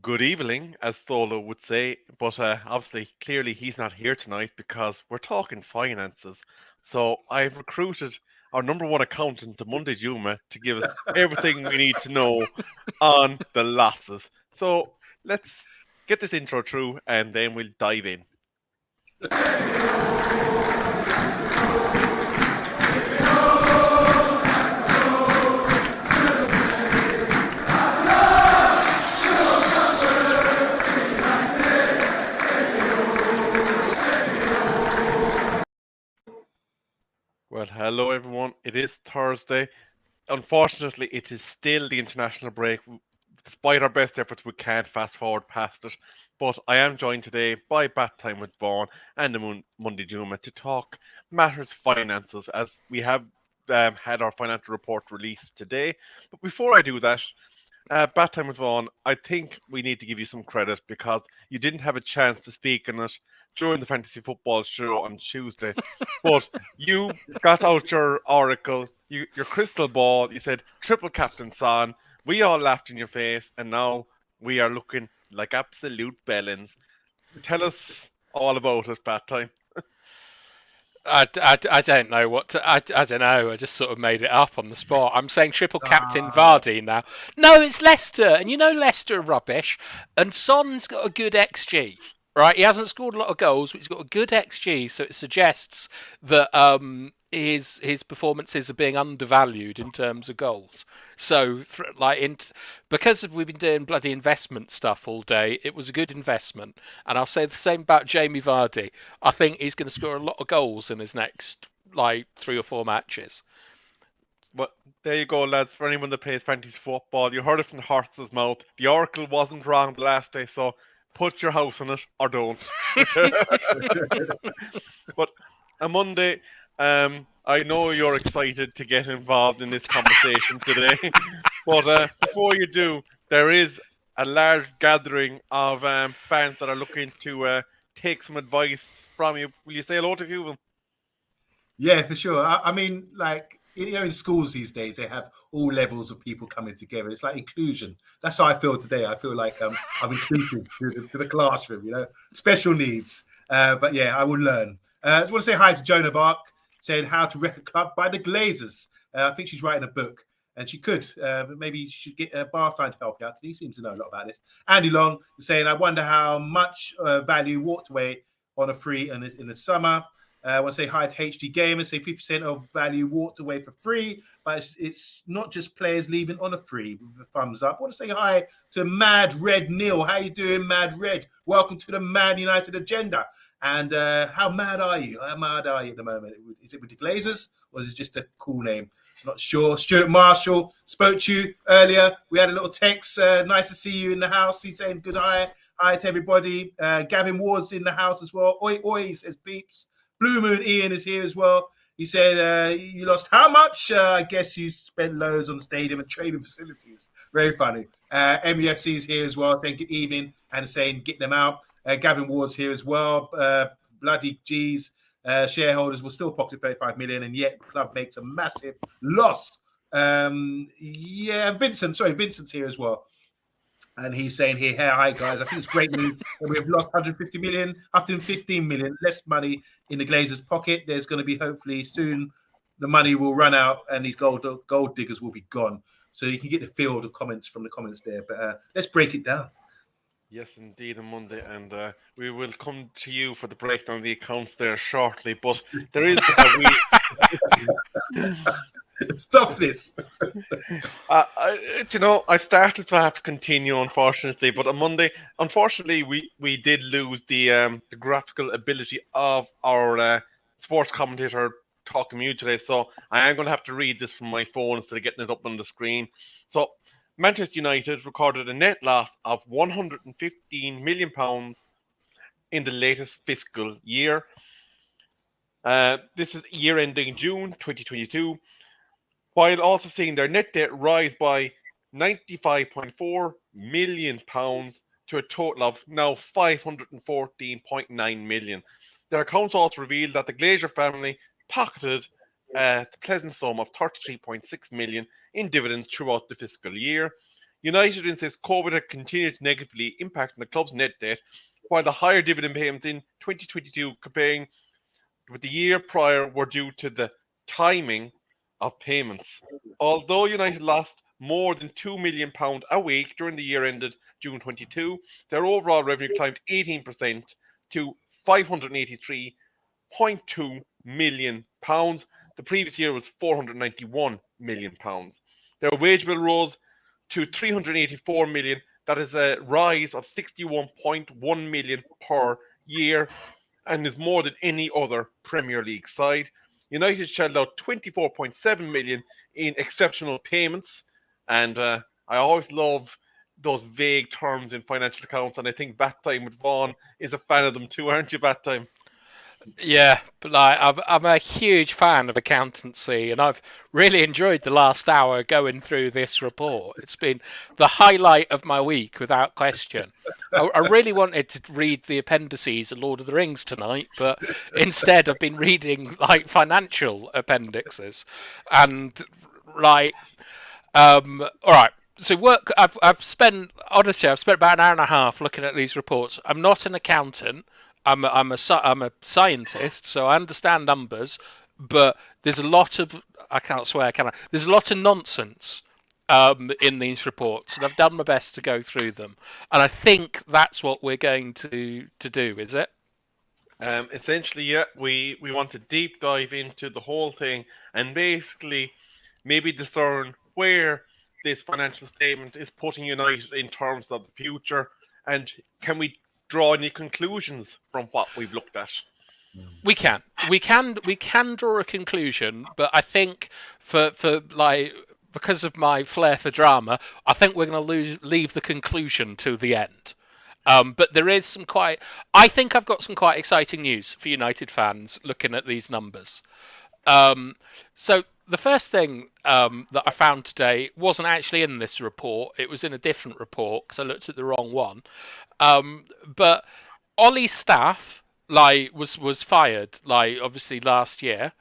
Good evening, as Tholo would say, but obviously, clearly, he's not here tonight because we're talking finances. So I've recruited our number one accountant, Omundi Juma, to give us everything we need to know on the losses. So let's get this intro through and then we'll dive in. Well, hello everyone. It is Thursday. Unfortunately, it is still the international break. Despite our best efforts, we can't fast forward past it. But I am joined today by Bat Time with Vaughan and the Omundi Juma to talk matters finances, as we have had our financial report released today. But before I do that, Bat Time with Vaughan, I think we need to give you some credit because you didn't have a chance to speak on it during the fantasy football show on Tuesday. But you got out your oracle, your crystal ball. You said triple captain son. We all laughed in your face, and now we are looking like absolute bellends. Tell us all about it, Bat Time. I don't know what to, I don't know. I just sort of made it up on the spot. I'm saying triple captain Vardy now. No, it's Leicester, and you know Leicester are rubbish. And Son's got a good XG, right? He hasn't scored a lot of goals, but he's got a good XG, so it suggests that his performances are being undervalued in terms of goals. So because we've been doing bloody investment stuff all day, it was a good investment. And I'll say the same about Jamie Vardy. I think he's going to score a lot of goals in his next 3 or 4 matches. Well, there you go, lads. For anyone that plays fantasy football, you heard it from the horse's mouth. The oracle wasn't wrong the last day, so put your house on it or don't. But on Monday, I know you're excited to get involved in this conversation today. But before you do, there is a large gathering of fans that are looking to take some advice from you. Will you say hello to a few of them? Yeah, for sure. I mean, in schools these days, they have all levels of people coming together. It's like inclusion. That's how I feel today. I feel like I'm inclusive to the classroom, special needs. But yeah, I will learn. I want to say hi to Joan of Arc, saying How to Wreck a Club by the Glaziers. I think she's writing a book, and she could. Maybe she should get Bath time to help you out, because he seems to know a lot about this. Andy Long saying, I wonder how much value walked away on a free in the summer. I want to say hi to HD Gamers, say 50% of value walked away for free, but it's not just players leaving on a free. Thumbs up. I want to say hi to Mad Red Neil. How you doing, Mad Red? Welcome to the Man United agenda. And how mad are you? How mad are you at the moment? Is it with the Glazers, or is it just a cool name? Not sure. Stuart Marshall spoke to you earlier. We had a little text. Nice to see you in the house. He's saying good hi to everybody. Gavin Ward's in the house as well. Oi, oi, says Beeps. Blue Moon Ian is here as well. He said, you lost how much? I guess you spent loads on stadium and training facilities. Very funny. MUFC is here as well, saying good evening and saying get them out. Gavin Ward's here as well. Bloody G's. Shareholders will still pocket 35 million, and yet the club makes a massive loss. Vincent's here as well. And he's saying here, hey, hi guys, I think it's great news that we've lost 115 million, less money in the Glazers' pocket. There's going to be hopefully soon the money will run out and these gold diggers will be gone. So you can get the feel of the comments from the comments there. But let's break it down. Yes, indeed, on Monday, and we will come to you for the breakdown of the accounts there shortly. But there is Stop this. I started, so I have to continue, unfortunately. But on Monday, unfortunately, we did lose the graphical ability of our sports commentator, TalkMU, today. So I am going to have to read this from my phone instead of getting it up on the screen. So Manchester United recorded a net loss of £115 million in the latest fiscal year. This is year ending June 2022. While also seeing their net debt rise by £95.4 million to a total of now £514.9 million. Their accounts also revealed that the Glazier family pocketed the pleasant sum of £33.6 million in dividends throughout the fiscal year. United insists COVID had continued to negatively impact on the club's net debt, while the higher dividend payments in 2022 comparing with the year prior were due to the timing of payments. Although United lost more than £2 million a week during the year ended June 22, their overall revenue climbed 18% to £583.2 million. The previous year was £491 million. Their wage bill rose to £384 million. That is a rise of £61.1 million per year and is more than any other Premier League side. United shelled out £24.7 million in exceptional payments, and I always love those vague terms in financial accounts, and I think Bat Time with Vaughan is a fan of them too, aren't you, Bat Time? Yeah, but like I'm a huge fan of accountancy, and I've really enjoyed the last hour going through this report. It's been the highlight of my week, without question. I really wanted to read the appendices of Lord of the Rings tonight, but instead I've been reading like financial appendixes, and like, all right. So I've spent about an hour and a half looking at these reports. I'm not an accountant. I'm a scientist, so I understand numbers, but there's a lot of I can't swear, can I? There's a lot of nonsense in these reports, and I've done my best to go through them, and I think that's what we're going to do. Is it? Essentially, yeah, we want to deep dive into the whole thing and basically maybe discern where this financial statement is putting United in terms of the future, and can we draw any conclusions from what we've looked at? We can draw a conclusion, but I think for like, because of my flair for drama, I think we're going to leave the conclusion to the end. But there is I think I've got some quite exciting news for United fans looking at these numbers. So the first thing that I found today wasn't actually in this report. It was in a different report because I looked at the wrong one. But Ollie's staff was fired obviously last year.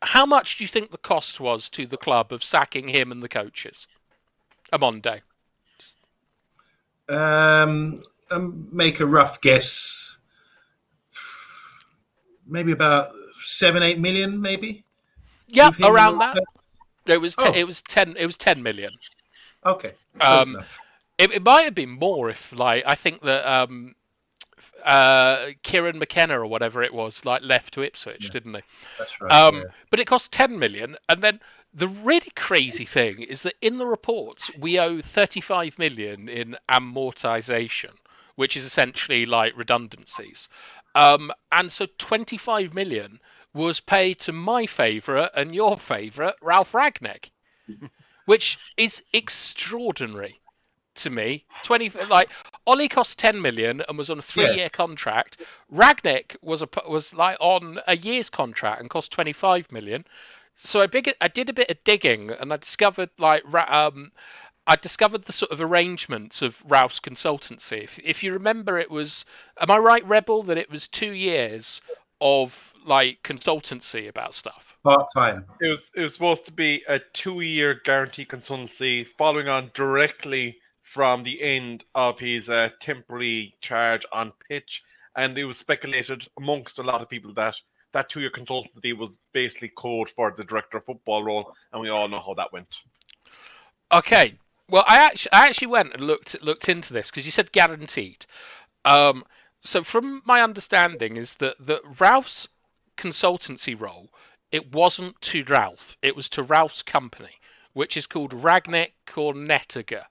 How much do you think the cost was to the club of sacking him and the coaches? Omundi. Make a rough guess. Maybe about 7-8 million, maybe. Yeah, around that. It was 10 million. Okay, close enough. It might have been more if I think that Kieran McKenna or whatever it was left to Ipswich, didn't he? That's right. But it cost 10 million, and then the really crazy thing is that in the reports we owe 35 million in amortization, which is essentially redundancies, and so 25 million was paid to my favourite and your favourite Ralph Rangnick, which is extraordinary to me. Ollie cost 10 million and was on a 3-year contract. Rangnick was on a year's contract and cost 25 million. So I did a bit of digging and I discovered the sort of arrangements of Ralph's consultancy. If you remember, it was, am I right, Rebel, that it was 2 years of consultancy about stuff? Part-time. It was supposed to be a 2-year guarantee consultancy following on directly from the end of his temporary charge on pitch, and it was speculated amongst a lot of people that 2-year consultancy was basically code for the director of football role, and we all know how that went. Okay, well, I actually went and looked into this because you said guaranteed. So from my understanding is that Ralph's consultancy role, it wasn't to Ralph, it was to Ralph's company, which is called Rangnick Cornettiger.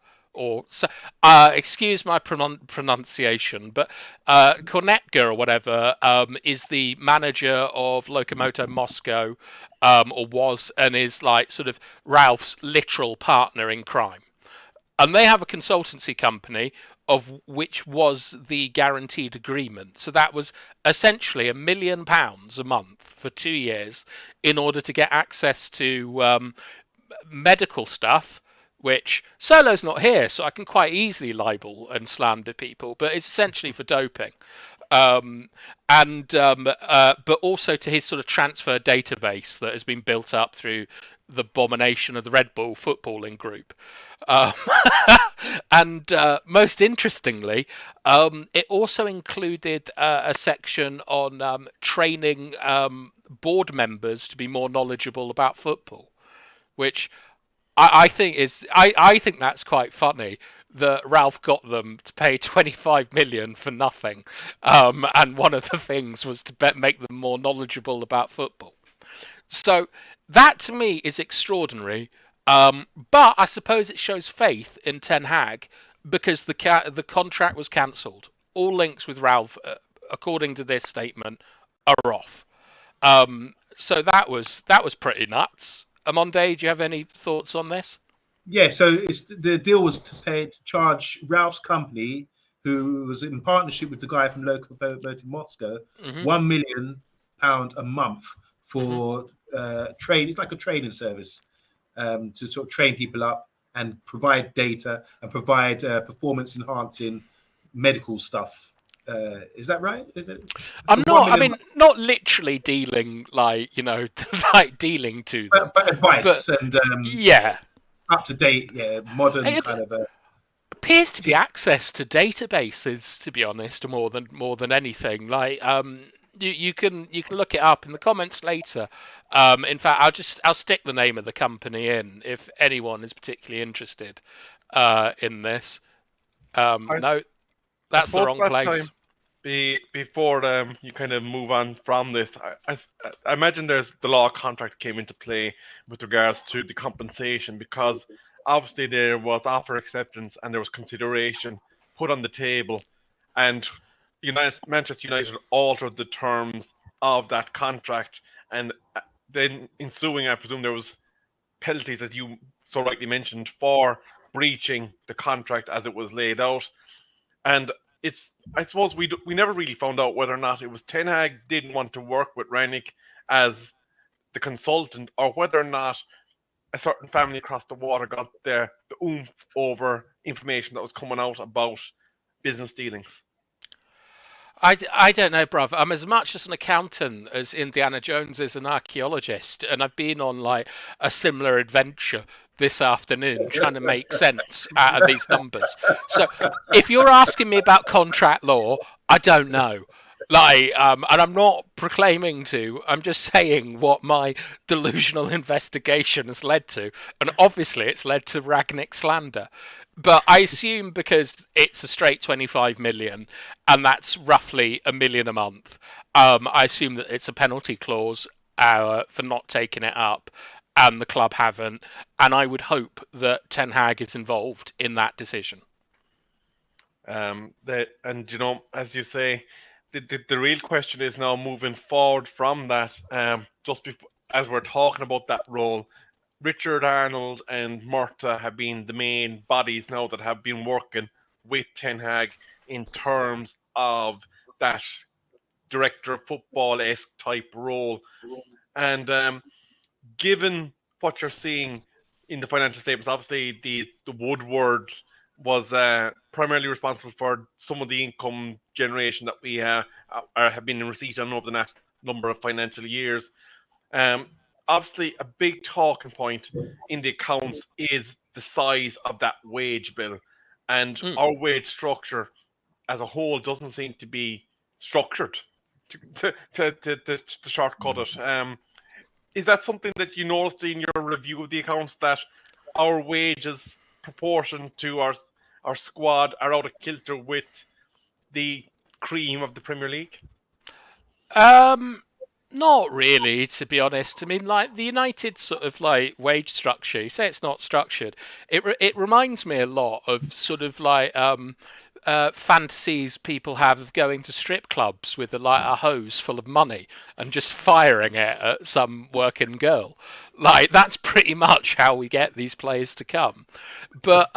Excuse my pronunciation, but Kornetka or whatever is the manager of Lokomotiv Moscow, or was, and is sort of Ralph's literal partner in crime. And they have a consultancy company of which was the guaranteed agreement. So that was essentially £1 million a month for 2 years in order to get access to medical stuff, which Solo's not here, so I can quite easily libel and slander people, but it's essentially for doping. But also to his sort of transfer database that has been built up through the abomination of the Red Bull footballing group. And most interestingly, it also included a section on training board members to be more knowledgeable about football, which I think I think that's quite funny that Ralph got them to pay 25 million for nothing, and one of the things was to make them more knowledgeable about football. So that to me is extraordinary. But I suppose it shows faith in Ten Hag because the contract was cancelled. All links with Ralph, according to this statement, are off. So that was pretty nuts. Omundi, do you have any thoughts on this? Yeah, so the deal was to charge Ralph's company, who was in partnership with the guy from Local Boat in Moscow, £1 million a month for trade. It's like a training service to sort of train people up and provide data and provide performance enhancing medical stuff. Is that right? Is it? Not literally dealing like dealing to them, but advice and yeah, up to date, modern kind of. Appears to be access to databases, to be honest, more than anything. Like you can look it up in the comments later. In fact, I'll stick the name of the company in if anyone is particularly interested in this. No, that's the wrong place. Before you kind of move on from this, I imagine the law contract came into play with regards to the compensation, because obviously there was offer acceptance and there was consideration put on the table, and Manchester United altered the terms of that contract, and then ensuing, I presume, there was penalties, as you so rightly mentioned, for breaching the contract as it was laid out. And I suppose we never really found out whether or not it was Ten Hag didn't want to work with Rangnick as the consultant, or whether or not a certain family across the water got the oomph over information that was coming out about business dealings. I don't know, bruv. I'm as much as an accountant as Indiana Jones is an archaeologist, and I've been on like a similar adventure this afternoon trying to make sense out of these numbers. So if you're asking me about contract law, I don't know. And I'm not proclaiming to. I'm just saying what my delusional investigation has led to, and obviously it's led to Rangnick slander. But I assume because it's a straight 25 million, and that's roughly $1 million a month, I assume that it's a penalty clause for not taking it up, and the club haven't. And I would hope that Ten Hag is involved in that decision. As you say, the real question is now moving forward from that. Just before, as we're talking about that role, Richard Arnold and Murta have been the main bodies now that have been working with Ten Hag in terms of that director of football-esque type role. And given what you're seeing in the financial statements, obviously the Woodward was primarily responsible for some of the income generation that we have been in receipt on over the last number of financial years. Obviously, a big talking point in the accounts is the size of that wage bill. And our wage structure as a whole doesn't seem to be structured to shortcut it. Is that something that you noticed in your review of the accounts, that our wages proportion to our squad are out of kilter with the cream of the Premier League? Not really, to be honest. I mean, like the United sort of like wage structure, you say it's not structured. It reminds me a lot of sort of like fantasies people have of going to strip clubs with a hose full of money and just firing it at some working girl. Like that's pretty much how we get these players to come. But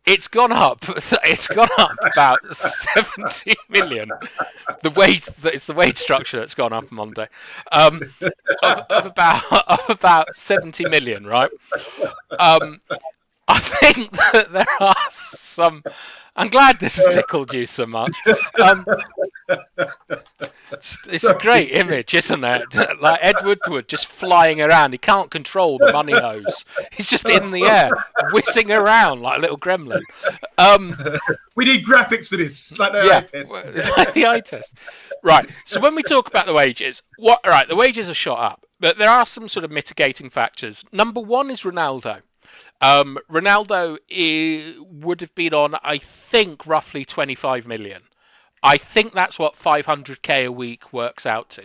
it's gone up. It's gone up about 70 million. It's the wage structure that's gone up on Monday. Of about 70 million, right? I think that there are some. I'm glad this has tickled you so much. It's a great image, isn't it? Like Ed Woodward just flying around. He can't control the money hose. He's just in the air, whizzing around like a little gremlin. We need graphics for this, like the Yeah, eye test. like the eye test. Right. So when we talk about the wages, the wages are shot up, but there are some sort of mitigating factors. Number one is Ronaldo. Ronaldo would have been on, I think, roughly 25 million. I think that's what 500k a week works out to.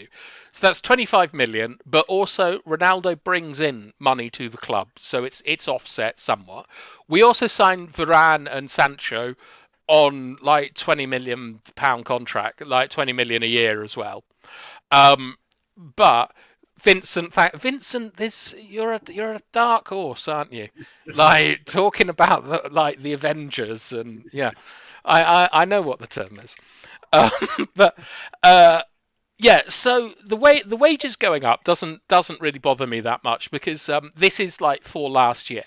So that's 25 million, but also Ronaldo brings in money to the club, so it's offset somewhat. We also signed Varane and Sancho on like 20 million pound contract, like 20 million a year as well. But Vincent, you're a dark horse, aren't you? Like talking about the Avengers, and yeah, I know what the term is. But yeah, so the wages going up doesn't really bother me that much, because this is like for last year.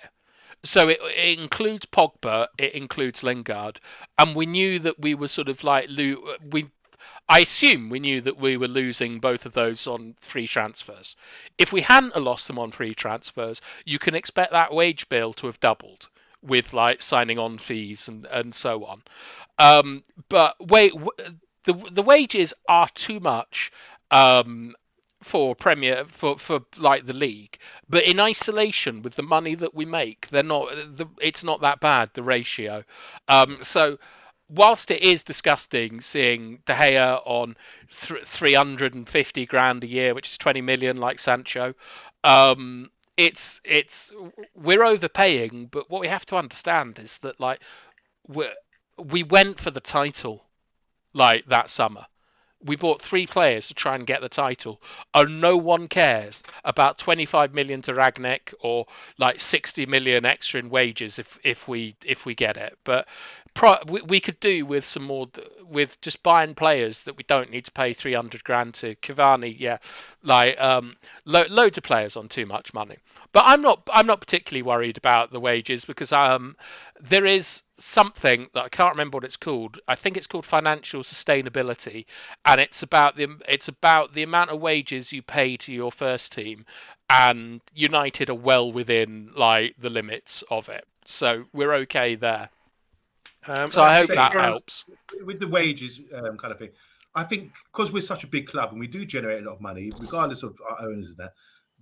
So it includes Pogba, it includes Lingard, and we knew that we were sort of like I assume we knew that we were losing both of those on free transfers. If we hadn't lost them on free transfers, you can expect that wage bill to have doubled with like signing on fees and so on. But the wages are too much for like the league, but in isolation with the money that we make, they're not. It's not that bad, the ratio. So whilst it is disgusting seeing De Gea on 350 grand a year, which is 20 million like Sancho, it's we're overpaying. But what we have to understand is that like we went for the title like that summer. We bought 3 players to try and get the title, and no one cares about 25 million to Ragnick or like 60 million extra in wages if we get it. But we could do with some more, with just buying players that we don't need to pay 300 grand to. Cavani, yeah, like loads of players on too much money. But I'm not particularly worried about the wages, because there is something that I can't remember what it's called. I think it's called financial sustainability, and it's about the amount of wages you pay to your first team, and United are well within like the limits of it, so we're okay there. So I hope that helps with the wages kind of thing. I think because we're such a big club and we do generate a lot of money, regardless of our owners and that,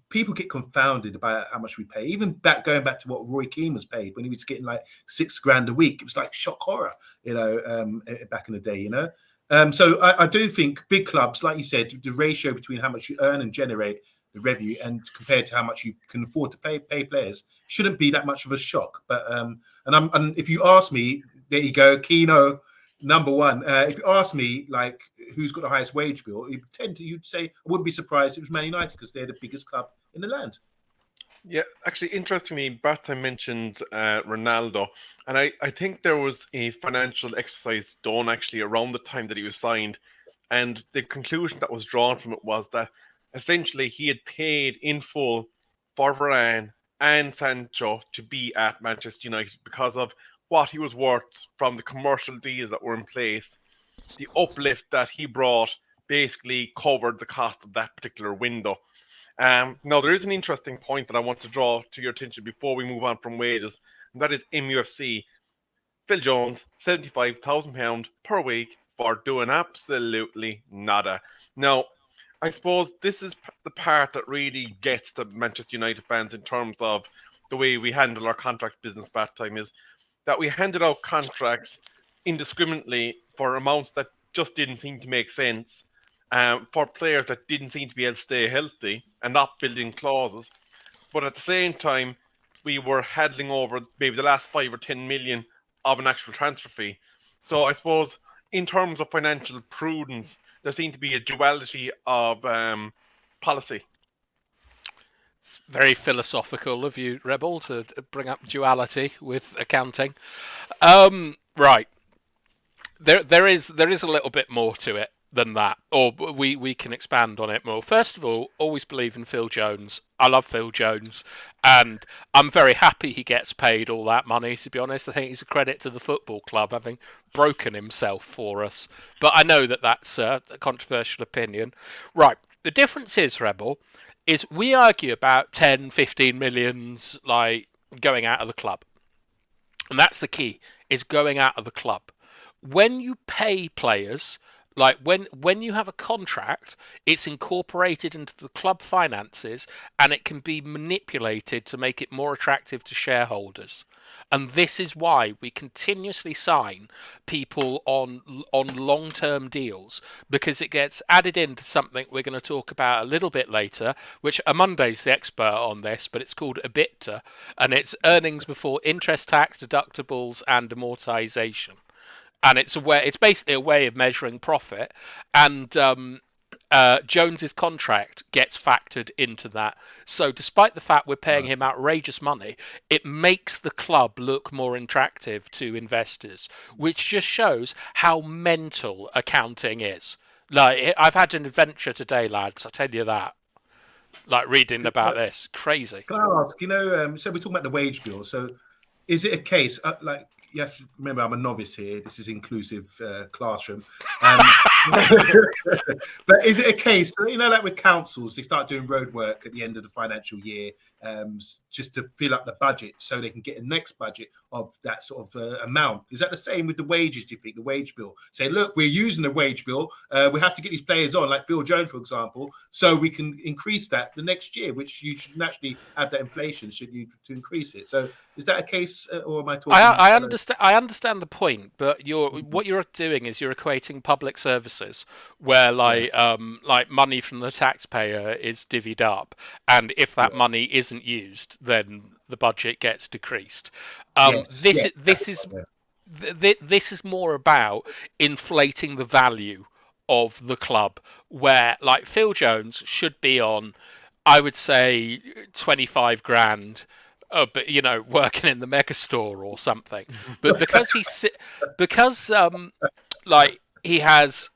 people get confounded about how much we pay. Even going back to what Roy Keane was paid when he was getting like £6,000 a week, it was like shock horror, back in the day, So I do think big clubs, like you said, the ratio between how much you earn and generate the revenue and compared to how much you can afford to pay players shouldn't be that much of a shock. But and if you ask me, there you go, Keno, number one. If you ask me, like, who's got the highest wage bill, you'd say, I wouldn't be surprised if it was Man United, because they're the biggest club in the land. Yeah, actually, interestingly, Bartha mentioned Ronaldo, and I think there was a financial exercise done actually around the time that he was signed, and the conclusion that was drawn from it was that essentially he had paid in full for Varane and Sancho to be at Manchester United because of what he was worth from the commercial deals that were in place. The uplift that he brought basically covered the cost of that particular window. Now, there is an interesting point that I want to draw to your attention before we move on from wages, and that is MUFC. Phil Jones, £75,000 per week for doing absolutely nada. Now, I suppose this is the part that really gets the Manchester United fans in terms of the way we handle our contract business back time, is that we handed out contracts indiscriminately for amounts that just didn't seem to make sense, for players that didn't seem to be able to stay healthy and not building clauses. But at the same time, we were handling over maybe the last 5 or 10 million of an actual transfer fee. So I suppose in terms of financial prudence, there seemed to be a duality of policy. It's very philosophical of you, Rebel, to bring up duality with accounting. Right. There is a little bit more to it. than that, or we can expand on it more. First of all, always believe in Phil Jones. I love Phil Jones, and I'm very happy he gets paid all that money. To be honest, I think he's a credit to the football club having broken himself for us. But I know that that's a controversial opinion. Right, the difference is, Rebel, is we argue about 10, 15 millions like going out of the club, and that's the key, is going out of the club. When you pay players, like when you have a contract, it's incorporated into the club finances, and it can be manipulated to make it more attractive to shareholders. And this is why we continuously sign people on long-term deals, because it gets added into something we're going to talk about a little bit later, which Omundi's the expert on this, but it's called EBITDA, and it's earnings before interest, tax, deductibles, and amortization. And it's basically a way of measuring profit, and Jones's contract gets factored into that. So despite the fact we're paying him outrageous money, it makes the club look more attractive to investors, which just shows how mental accounting is. Like, I've had an adventure today, lads, I tell you that. Like, reading about this, crazy. Can I ask, so we're talking about the wage bill. So is it a case, like, you have to remember I'm a novice here, this is inclusive classroom. But is it a case, like with councils, they start doing road work at the end of the financial year just to fill up the budget so they can get a next budget of that sort of amount? Is that the same with the wages, do you think, the wage bill? Say, look, we're using the wage bill. We have to get these players on, like Phil Jones, for example, so we can increase that the next year, which you should naturally have that inflation, should you, to increase it. So is that a case, or am I talking? I understand. I understand the point, but what you're doing is you're equating public services where like money from the taxpayer is divvied up, and if that money isn't used, then the budget gets decreased. This is more about inflating the value of the club, where like Phil Jones should be on, I would say, 25 grand. But working in the mega store or something. But because he has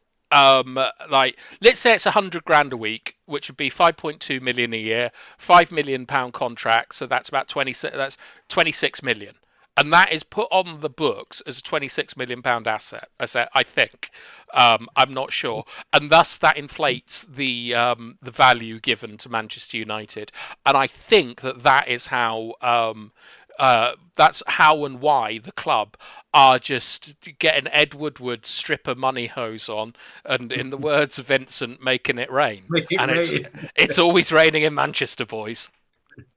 let's say it's 100 grand a week, which would be 5.2 million a year, £5 million contract, so that's about 26 million. And that is put on the books as a £26 million asset, I think. I'm not sure, and thus that inflates the value given to Manchester United. And I think that is how that's how and why the club are just getting Ed Woodward's stripper money hose on, and in the words of Vincent, making it rain. It's always raining in Manchester, boys.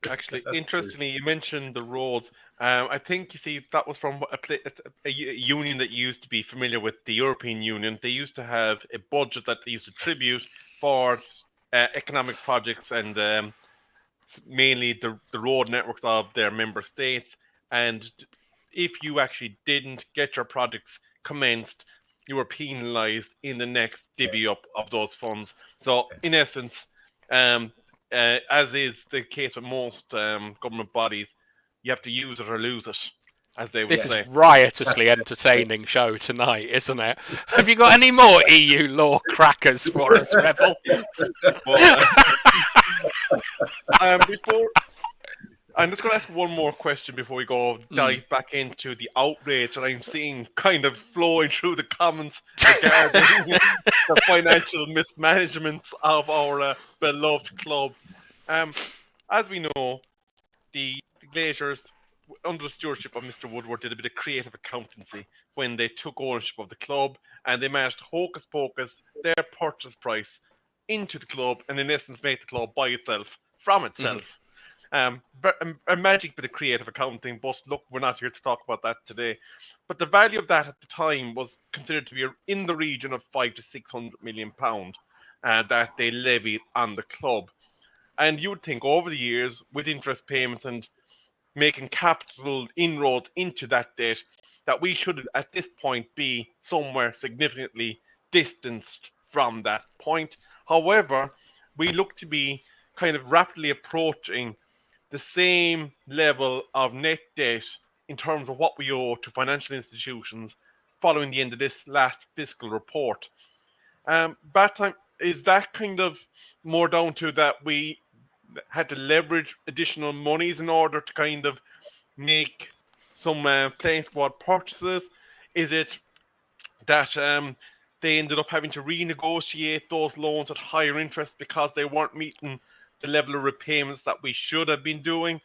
Actually, interestingly, you mentioned the roads. I think, you see, that was from a union that used to be familiar with the European Union. They used to have a budget that they used to tribute for economic projects and mainly the road networks of their member states. And if you actually didn't get your projects commenced, you were penalised in the next divvy up of those funds. So, in essence, as is the case with most government bodies, you have to use it or lose it, as they would say. This is riotously entertaining show tonight, isn't it? Have you got any more EU law crackers for us, Rebel? Before, I'm just going to ask one more question before we go dive back into the outrage that I'm seeing kind of flowing through the comments regarding the financial mismanagement of our beloved club. As we know, the Glaziers, under the stewardship of Mr. Woodward, did a bit of creative accountancy when they took ownership of the club, and they managed to hocus pocus their purchase price into the club, and in essence make the club buy itself from itself. A magic bit of creative accounting, but look, we're not here to talk about that today. But the value of that at the time was considered to be in the region of £500 to £600 million that they levied on the club. And you would think over the years, with interest payments and making capital inroads into that debt, that we should at this point be somewhere significantly distanced from that point. However, we look to be kind of rapidly approaching the same level of net debt in terms of what we owe to financial institutions following the end of this last fiscal report. Bat time, is that kind of more down to that we had to leverage additional monies in order to kind of make some playing squad purchases? Is it that they ended up having to renegotiate those loans at higher interest because they weren't meeting the level of repayments that we should have been doing?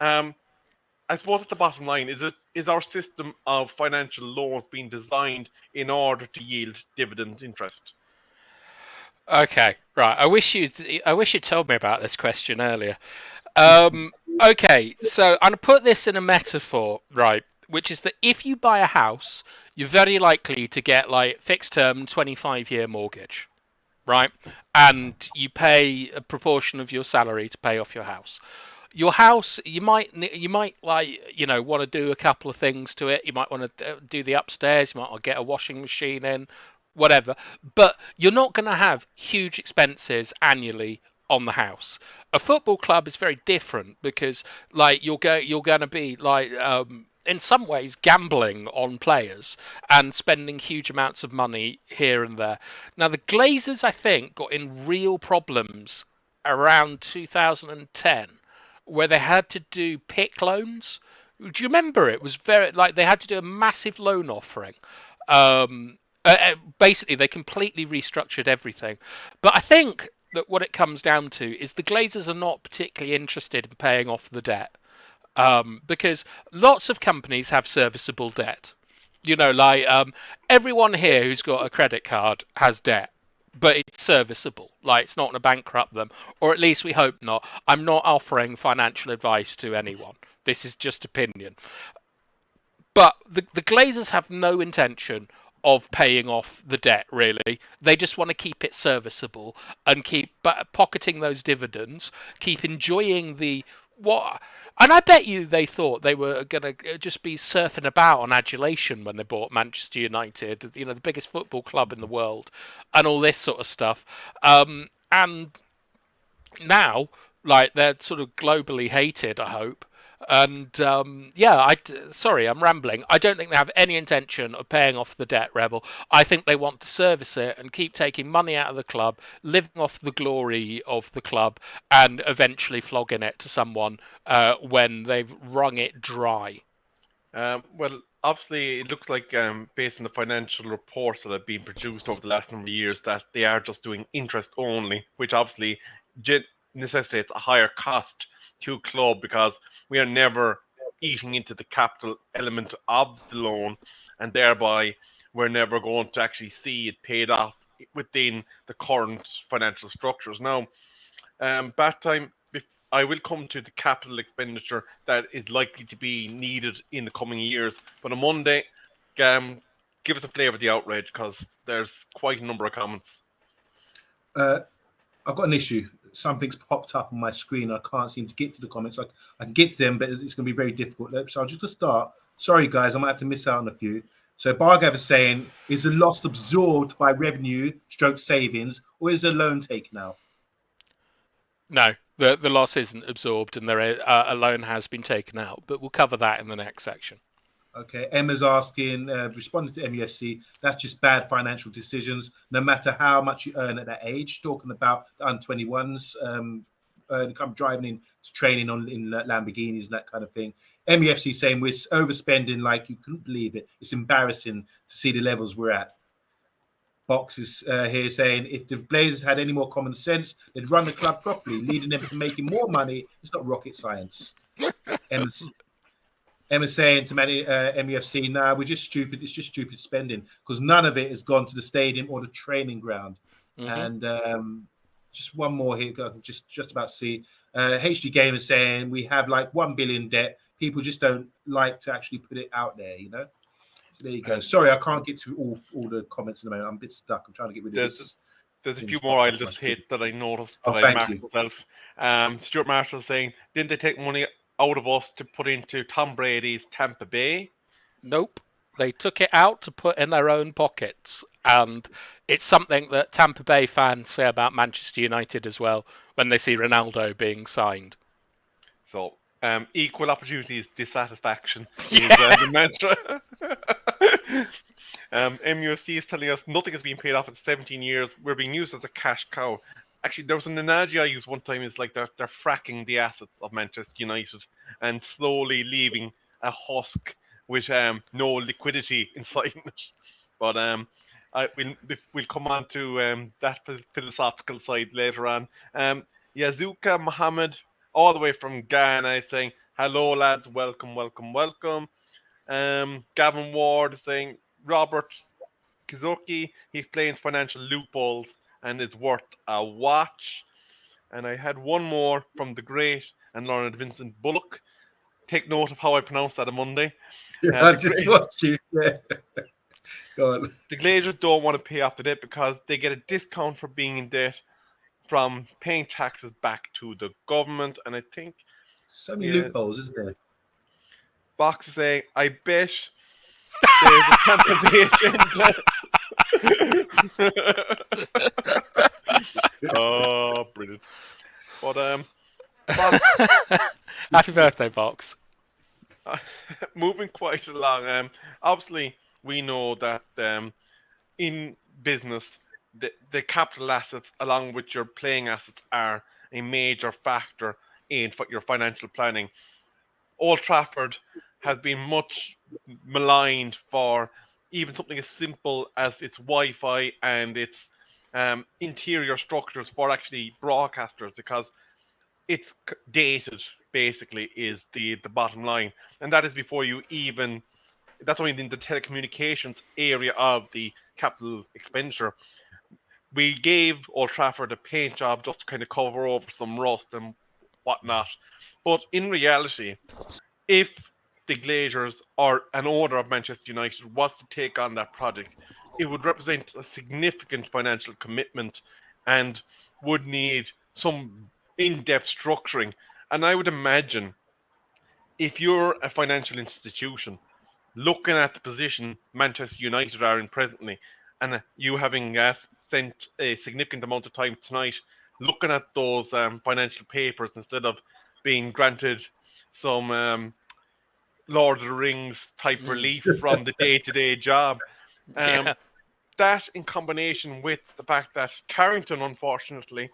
I suppose at the bottom line, is our system of financial loans being designed in order to yield dividend interest? Okay, right. I wish you told me about this question earlier. Okay, so I'm gonna put this in a metaphor, right? Which is that if you buy a house, you're very likely to get like fixed term 25-year mortgage, right? And you pay a proportion of your salary to pay off your house. Your house, you might like want to do a couple of things to it. You might want to do the upstairs. You might want to get a washing machine in, whatever. But you're not going to have huge expenses annually on the house. A football club is very different because like you're going to be like in some ways gambling on players and spending huge amounts of money here and there. Now the Glazers, I think, got in real problems around 2010 where they had to do PIK loans. Do you remember? It was very like they had to do a massive loan offering. Basically, they completely restructured everything. But I think that what it comes down to is the Glazers are not particularly interested in paying off the debt because lots of companies have serviceable debt. Like everyone here who's got a credit card has debt, but it's serviceable. Like it's not going to bankrupt them, or at least we hope not. I'm not offering financial advice to anyone. This is just opinion. But the Glazers have no intention of paying off the debt, really. They just want to keep it serviceable and keep pocketing those dividends, keep enjoying what. And I bet you they thought they were going to just be surfing about on adulation when they bought Manchester United, the biggest football club in the world, and all this sort of stuff. And now, like, they're sort of globally hated, I hope. And sorry, I'm rambling. I don't think they have any intention of paying off the debt, Rebel. I think they want to service it and keep taking money out of the club, living off the glory of the club, and eventually flogging it to someone when they've wrung it dry. Well, obviously, it looks like, based on the financial reports that have been produced over the last number of years, that they are just doing interest only, which obviously necessitates a higher cost to club because we are never eating into the capital element of the loan, and thereby we're never going to actually see it paid off within the current financial structures. Now, bat time, I will come to the capital expenditure that is likely to be needed in the coming years. But on Monday, give us a flavour of the outrage because there's quite a number of comments. I've got an issue. Something's popped up on my screen. I can't seem to get to the comments. I can get to them, but it's going to be very difficult. So I'll just start. Sorry, guys, I might have to miss out on a few. So Bargav is saying, is the loss absorbed by revenue / savings, or is the loan taken out? No, the loss isn't absorbed, and a loan has been taken out. But we'll cover that in the next section. Okay, Emma's asking, responding to MUFC, that's just bad financial decisions, no matter how much you earn at that age. Talking about the under-21s, come driving in to training in Lamborghinis and that kind of thing. MUFC saying we're overspending like you couldn't believe it. It's embarrassing to see the levels we're at. Box is here saying if the Blazers had any more common sense, they'd run the club properly, leading them to making more money. It's not rocket science. Emma's saying to many MUFC, nah, we're just stupid. It's just stupid spending because none of it has gone to the stadium or the training ground. Mm-hmm. And just one more here, I can just about see. HD Gamer saying we have like 1 billion debt. People just don't like to actually put it out there, So there you go. Sorry, I can't get to all the comments in the moment. I'm a bit stuck. I'm trying to get rid of this. There's a few more I'll just hit that I noticed that I marked myself. Stuart Marshall saying, didn't they take money out of us to put into Tom Brady's Tampa Bay? Nope. They took it out to put in their own pockets. And it's something that Tampa Bay fans say about Manchester United as well when they see Ronaldo being signed. So, equal opportunities dissatisfaction is the mantra. MUFC is telling us nothing has been paid off in 17 years. We're being used as a cash cow. Actually, there was an analogy I used one time. Is like they're fracking the assets of Manchester United and slowly leaving a husk with no liquidity inside it. But we'll come on to that philosophical side later on. Yazuka Mohammed, all the way from Ghana, is saying, hello, lads, welcome, welcome, welcome. Gavin Ward is saying, Robert Kizoki, he's playing financial loopholes and is worth a watch. And I had one more from the great and learned Vincent Bullock. Take note of how I pronounce that on Monday. I just watched you. Yeah. Go on. The Glaziers don't want to pay off the debt because they get a discount for being in debt from paying taxes back to the government. And I think so many loopholes, isn't there? Box is saying, I bet there's a Tampa Bay agenda. Oh, brilliant. But Bob, Happy birthday, Box. moving quite along. Obviously, we know that in business, the capital assets, along with your playing assets, are a major factor in your financial planning. Old Trafford has been much maligned for even something as simple as its Wi-Fi and its interior structures for actually broadcasters, because it's dated, basically, is the bottom line. And that is before you even, that's only in the telecommunications area of the capital expenditure. We gave Old Trafford a paint job just to kind of cover over some rust and whatnot. But in reality, if the Glaziers or an owner of Manchester United was to take on that project, it would represent a significant financial commitment and would need some in-depth structuring. And I would imagine if you're a financial institution looking at the position Manchester United are in presently, and you having spent a significant amount of time tonight looking at those financial papers instead of being granted some Lord of the Rings type relief from the day-to-day job. That in combination with the fact that Carrington, unfortunately,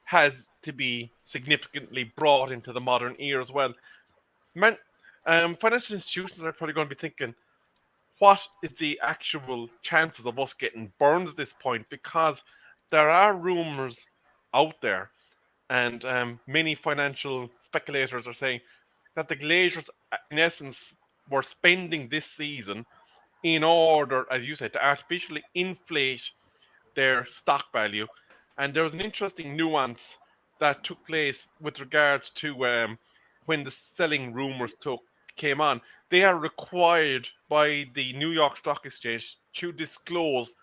has to be significantly brought into the modern era as well. Financial institutions are probably going to be thinking, what is the actual chances of us getting burned at this point? Because there are rumours out there, and many financial speculators are saying that the Glaziers, in essence, were spending this season in order, as you said, to artificially inflate their stock value. And there was an interesting nuance that took place with regards to when the selling rumors came on. They are required by the New York Stock Exchange to disclose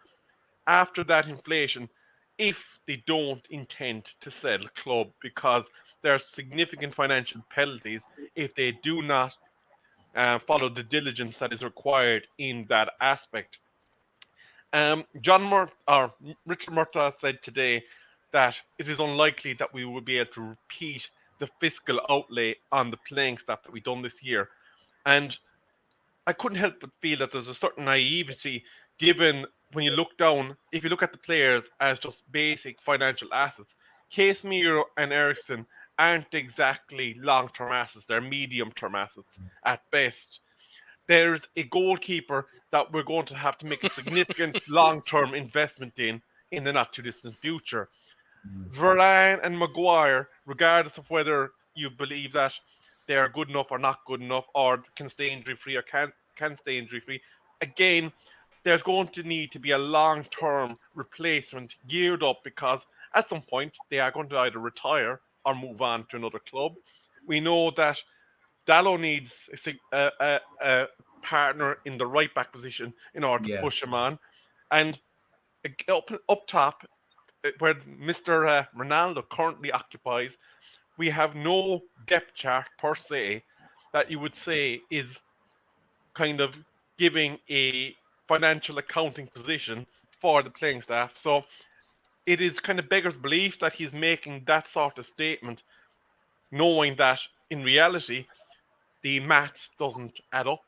after that inflation if they don't intend to sell the club, because there are significant financial penalties if they do not follow the diligence that is required in that aspect. Richard Murtaugh said today that it is unlikely that we will be able to repeat the fiscal outlay on the playing staff that we've done this year. And I couldn't help but feel that there's a certain naivety given when you look down, if you look at the players as just basic financial assets. Casemiro and Eriksson aren't exactly long-term assets, they're medium-term assets at best. There's a goalkeeper that we're going to have to make a significant long-term investment in the not-too-distant future. Varane and Maguire, regardless of whether you believe that they are good enough or not good enough, or can stay injury-free or can stay injury-free, again, there's going to need to be a long-term replacement geared up, because at some point they are going to either retire or move on to another club. We know that Dallo needs a partner in the right back position in order to push him on. And up top, where Mr. Ronaldo currently occupies, we have no depth chart per se that you would say is kind of giving a financial accounting position for the playing staff. So it is kind of beggars belief that he's making that sort of statement, knowing that in reality, the maths doesn't add up.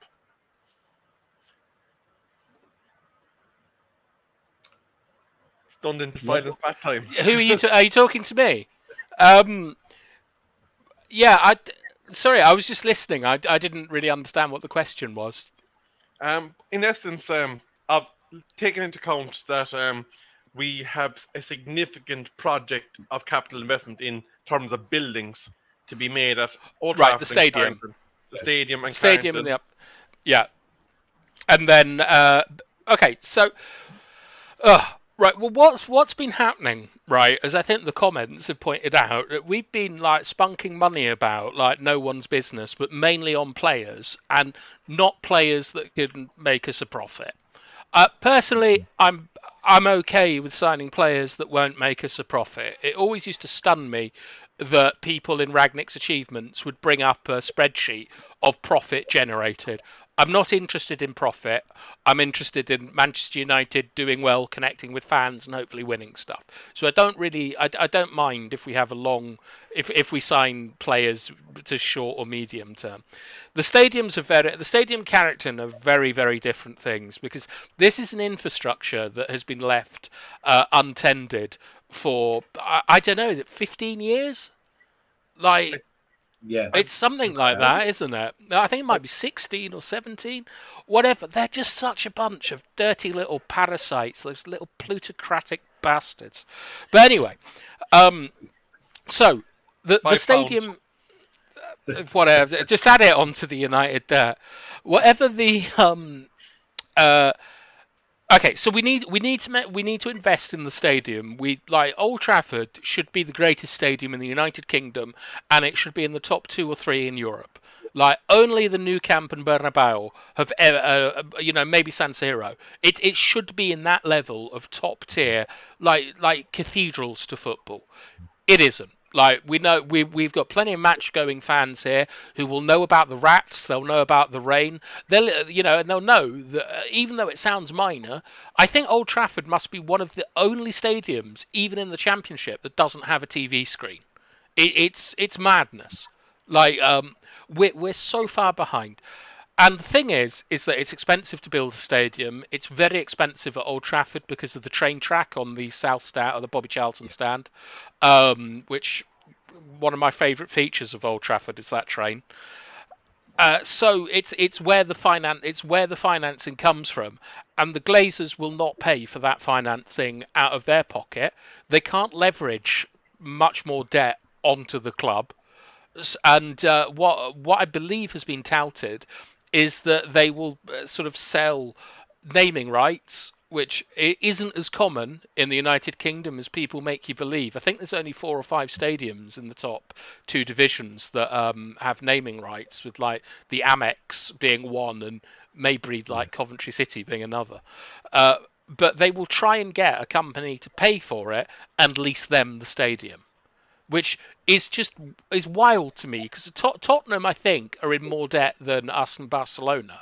Stunned into Yeah. silence that time. Who are you? Are you talking to me? Yeah. Sorry, I was just listening. I didn't really understand what the question was. In essence, I've taken into account that we have a significant project of capital investment in terms of buildings to be made at Old Right, the Trafford and stadium. Carrington. The stadium and Stadium and Carrington. yeah, and then okay, so right, well, what's been happening, right? As I think the comments have pointed out, that we've been like spunking money about like no one's business, but mainly on players and not players that can make us a profit. Personally, I'm okay with signing players that won't make us a profit. It always used to stun me that people in Ragnick's achievements would bring up a spreadsheet of profit generated. I'm not interested in profit. I'm interested in Manchester United doing well, connecting with fans, and hopefully winning stuff. So I don't mind if we have a long, if we sign players to short or medium term. The stadium Carrington are very, very different things because this is an infrastructure that has been left untended for I don't know, is it 15 years? Like Yeah. it's something like that, isn't it? I think it might be 16 or 17, whatever. They're just such a bunch of dirty little parasites, those little plutocratic bastards. But anyway, so the stadium, whatever, just add it onto the United debt. Whatever the okay, so we need to invest in the stadium. We like Old Trafford should be the greatest stadium in the United Kingdom, and it should be in the top 2 or 3 in Europe. Like only the Nou Camp and Bernabeu have ever, maybe San Siro. It should be in that level of top tier, like cathedrals to football. It isn't. Like we know, we've got plenty of match-going fans here who will know about the rats. They'll know about the rain. And they'll know that even though it sounds minor, I think Old Trafford must be one of the only stadiums, even in the Championship, that doesn't have a TV screen. It's madness. Like we're so far behind. And the thing is that it's expensive to build a stadium. It's very expensive at Old Trafford because of the train track on the south stand or the Bobby Charlton stand, which one of my favourite features of Old Trafford is that train. So it's where the financing comes from, and the Glaziers will not pay for that financing out of their pocket. They can't leverage much more debt onto the club. And what I believe has been touted is that they will sort of sell naming rights, which isn't as common in the United Kingdom as people make you believe. I think there's only 4 or 5 stadiums in the top 2 divisions that have naming rights, with like the Amex being one and maybe like Coventry City being another. But they will try and get a company to pay for it and lease them the stadium, which is wild to me because Tottenham, I think, are in more debt than us and Barcelona,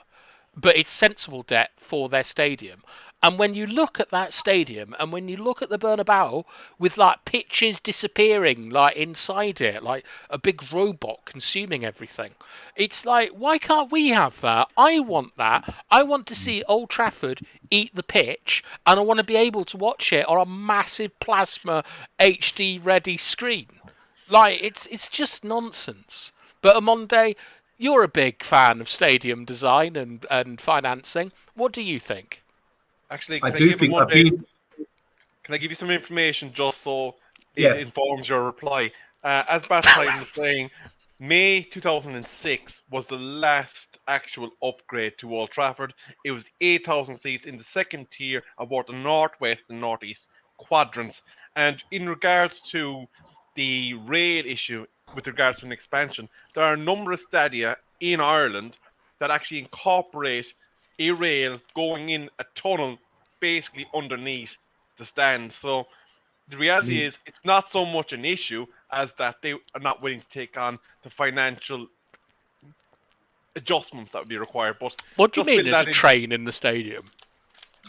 but it's sensible debt for their stadium. And when you look at that stadium, and when you look at the Bernabeu with like pitches disappearing like inside it, like a big robot consuming everything, it's like, why can't we have that? I want that. I want to see Old Trafford eat the pitch, and I want to be able to watch it on a massive plasma HD ready screen. Like it's just nonsense. But Omundi, you're a big fan of stadium design and financing. What do you think? Actually, I do think can I give you some information just so it informs your reply? As Batime was saying, May 2006 was the last actual upgrade to Old Trafford. It was 8,000 seats in the second tier of both the northwest and northeast quadrants. And in regards to the rail issue with regards to an expansion, there are a number of stadia in Ireland that actually incorporate a rail going in a tunnel basically underneath the stand. So the reality is it's not so much an issue as that they are not willing to take on the financial adjustments that would be required. But what do you mean there's a train in the stadium?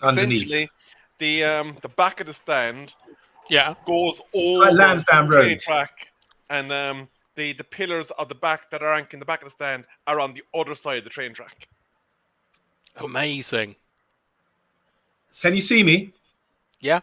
Essentially, the back of the stand goes over Lansdowne the Road train track, and the pillars of the back that are anchoring the back of the stand are on the other side of the train track. Amazing. Can you see me? Yeah.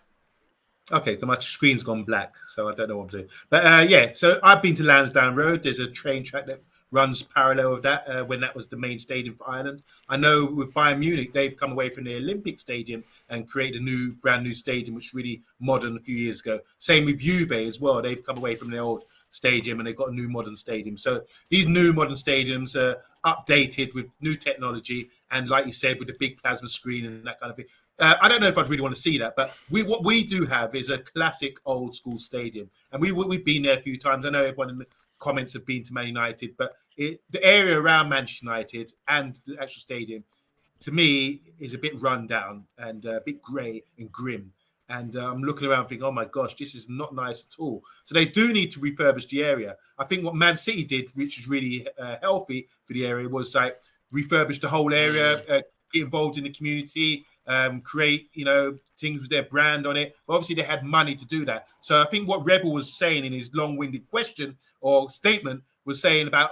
Okay, so my screen's gone black, so I don't know what I'm doing. But yeah, so I've been to Lansdowne Road. There's a train track that runs parallel with that when that was the main stadium for Ireland. I know with Bayern Munich, they've come away from the Olympic Stadium and created a brand new stadium, which is really modern a few years ago. Same with Juve as well. They've come away from the old stadium and they've got a new modern stadium. So these new modern stadiums are updated with new technology and, like you said, with the big plasma screen and that kind of thing. I don't know if I'd really want to see that, but what we do have is a classic old school stadium, and we've been there a few times. I know everyone in the comments have been to Man United, but the area around Manchester United and the actual stadium, to me, is a bit run down and a bit grey and grim. And I'm looking around thinking, oh my gosh, this is not nice at all. So they do need to refurbish the area. I think what Man City did, which is really healthy for the area, was like refurbish the whole area, get involved in the community, create, things with their brand on it. But obviously, they had money to do that. So I think what Rebel was saying in his long-winded question or statement was saying about,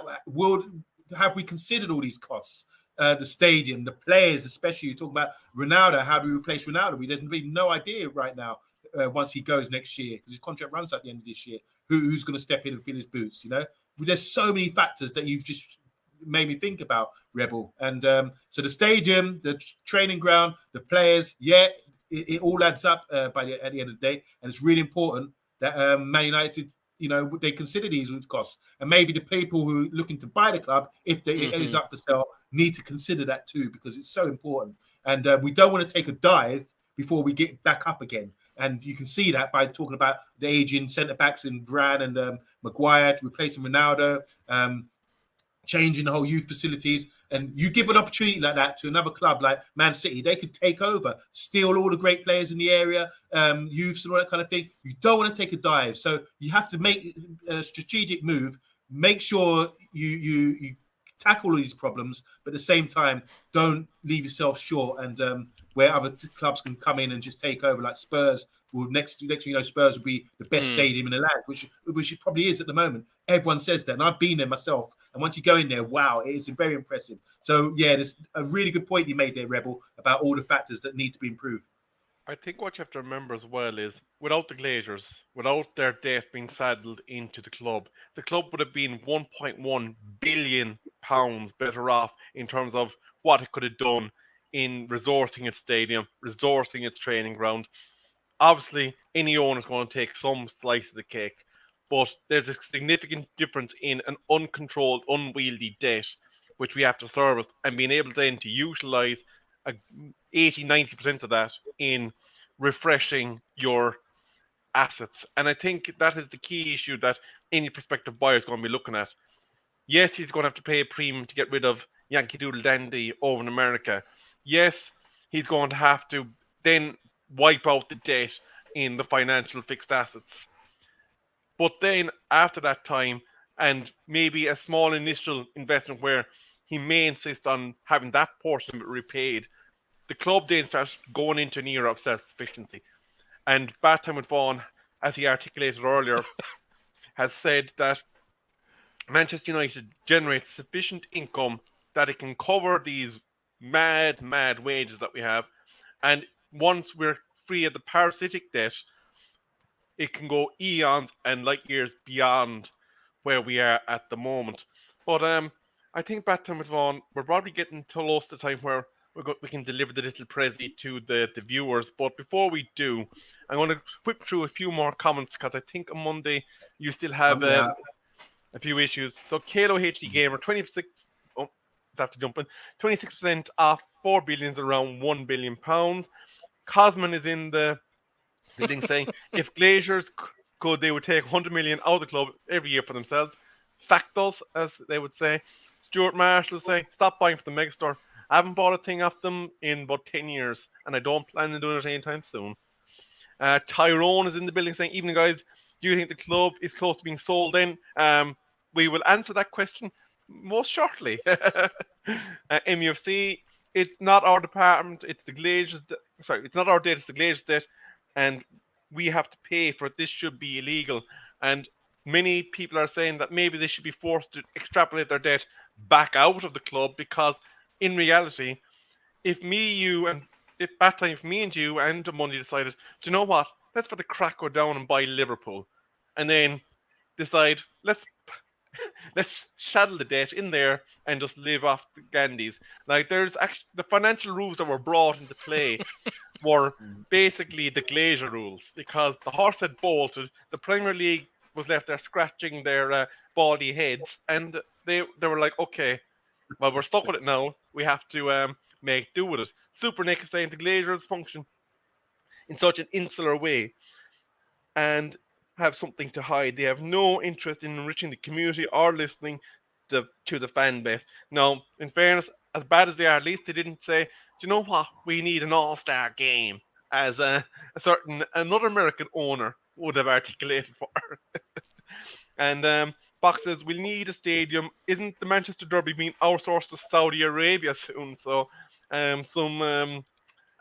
have we considered all these costs? The stadium, the players, especially you talk about Ronaldo. How do we replace Ronaldo? There's no idea right now. Once he goes next year, because his contract runs at the end of this year, who's going to step in and fill his boots? There's so many factors that you've just made me think about, Rebel. And so the stadium, the training ground, the players, it all adds up at the end of the day, and it's really important that Man United, they consider these costs, and maybe the people who are looking to buy the club, if it is up for sale, need to consider that too, because it's so important. And we don't want to take a dive before we get back up again. And you can see that by talking about the aging centre backs in Varane and Maguire, replacing Ronaldo, changing the whole youth facilities. And you give an opportunity like that to another club like Man City, they could take over, steal all the great players in the area, youths and all that kind of thing. You don't want to take a dive. So you have to make a strategic move, make sure you tackle all these problems, but at the same time, don't leave yourself short. And where other clubs can come in and just take over, like Spurs. Well, next Spurs will be the best stadium in the land, which it probably is at the moment. Everyone says that, and I've been there myself. And once you go in there, wow, it is very impressive. So yeah, there's a really good point you made there, Rebel, about all the factors that need to be improved. I think what you have to remember as well is, without the Glaziers, without their debt being saddled into the club would have been £1.1 billion better off in terms of what it could have done in resourcing its stadium, resourcing its training ground. Obviously, any owner is going to take some slice of the cake, but there's a significant difference in an uncontrolled, unwieldy debt, which we have to service, and being able then to utilise 80-90% of that in refreshing your assets. And I think that is the key issue that any prospective buyer is going to be looking at. Yes, he's going to have to pay a premium to get rid of Yankee Doodle Dandy over in America. Yes, he's going to have to then wipe out the debt in the financial fixed assets. But then after that time, and maybe a small initial investment where he may insist on having that portion repaid, the club then starts going into an era of self-sufficiency. And Bad Time with Vaughan, as he articulated earlier, has said that Manchester United generates sufficient income that it can cover these mad wages that we have. And once we're free of the parasitic debt, it can go eons and light years beyond where we are at the moment. But I think Bad Time with Vaughan, we're probably getting close to the time where we can deliver the little prezi to the viewers. But before we do, I'm going to whip through a few more comments, because I think on Monday you still have a few issues. So Kalo HD Gamer, 26. Oh, I have to jump in. 26% off 4 billion, around £1 billion. Cosman is in the building saying, if Glaziers could, they would take 100 million out of the club every year for themselves. Factos, as they would say. Stuart Marshall saying, stop buying from the megastore. I haven't bought a thing off them in about 10 years, and I don't plan on doing it anytime soon. Tyrone is in the building saying, evening guys, do you think the club is close to being sold in? We will answer that question most shortly. MUFC, it's not our department, it's the Glaziers. Sorry, it's not our debt, it's the Glaziers debt, and we have to pay for it. This should be illegal. And many people are saying that maybe they should be forced to extrapolate their debt back out of the club, because in reality, if me and you and OMONDI decided, do you know what? let's for the crack go down and buy Liverpool, and then decide let's shadow the debt in there and just live off the Gandhis. Like there's actually the financial rules that were brought into play were basically the Glazier rules because the horse had bolted, the Premier League was left there scratching their baldy heads, and they were like, okay, well we're stuck with it now. We have to make do with it. Super Nick is saying the Glaziers function in such an insular way and have something to hide. They have no interest in enriching the community or listening to the fan base. Now, in fairness, as bad as they are, at least they didn't say, do you know what? We need an all-star game, as another American owner would have articulated for. And Fox says, we'll need a stadium. Isn't the Manchester Derby being outsourced to Saudi Arabia soon? So some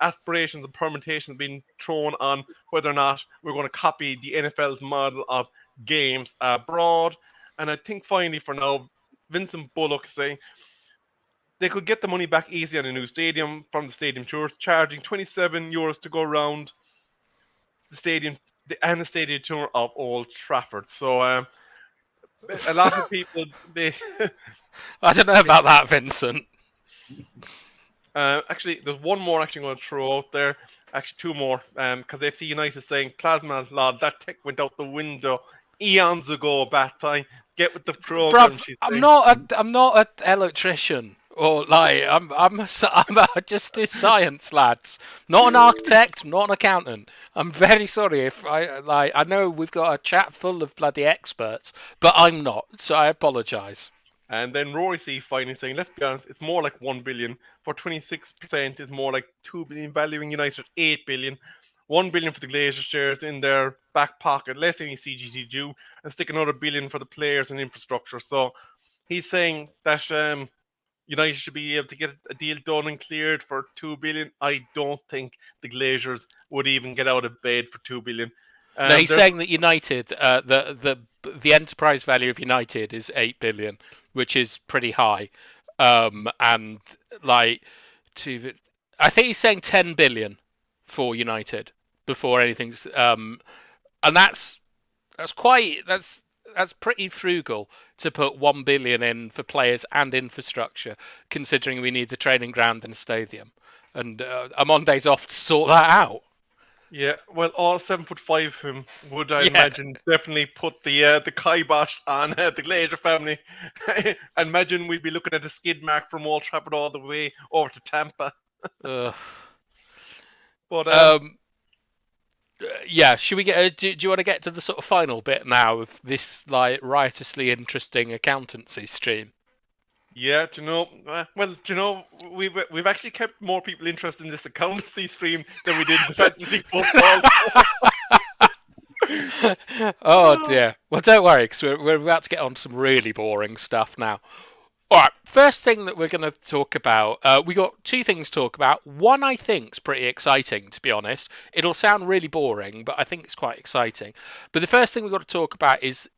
aspirations and permutations being thrown on whether or not we're going to copy the NFL's model of games abroad. And I think finally for now, Vincent Bullock is saying they could get the money back easy on a new stadium from the stadium tour, charging €27 to go around the stadium and the stadium tour of Old Trafford. So a lot of people, they I don't know about that, Vincent. Actually, there's one more actually I'm going to throw out there. Actually, two more. Because FC United is saying, Plasma Lad, that tech went out the window eons ago, bat time. Get with the program. Bruv, I'm not an electrician. Or like I'm just do science, lads. Not an architect, not an accountant. I'm very sorry if I know we've got a chat full of bloody experts, but I'm not, so I apologise. And then Rory C finally saying, let's be honest, it's more like 1 billion. For 26% is more like 2 billion, valuing United at 8 billion. 1 billion for the Glaziers shares in their back pocket, less any CGT due, and stick another billion for the players and infrastructure. So he's saying that United should be able to get a deal done and cleared for 2 billion. I don't think the Glaziers would even get out of bed for 2 billion. No, he's saying that United, the enterprise value of United is 8 billion, which is pretty high, and like I think he's saying 10 billion for United before anything's, and that's pretty frugal to put 1 billion in for players and infrastructure, considering we need the training ground and stadium, and Omondi's off to sort that out. Yeah, well, all 7'5" of him would, I imagine, definitely put the kibosh on the Glazier family. I imagine we'd be looking at a skid mark from Old Trafford all the way over to Tampa. But yeah, should we get? Do you want to get to the sort of final bit now of this like riotously interesting accountancy stream? Yeah, we've actually kept more people interested in this accountancy stream than we did the fantasy football. Oh dear. Well, don't worry, because we're about to get on to some really boring stuff now. All right, first thing that we're going to talk about, we got two things to talk about. One I think's pretty exciting, to be honest. It'll sound really boring, but I think it's quite exciting. But the first thing we've got to talk about is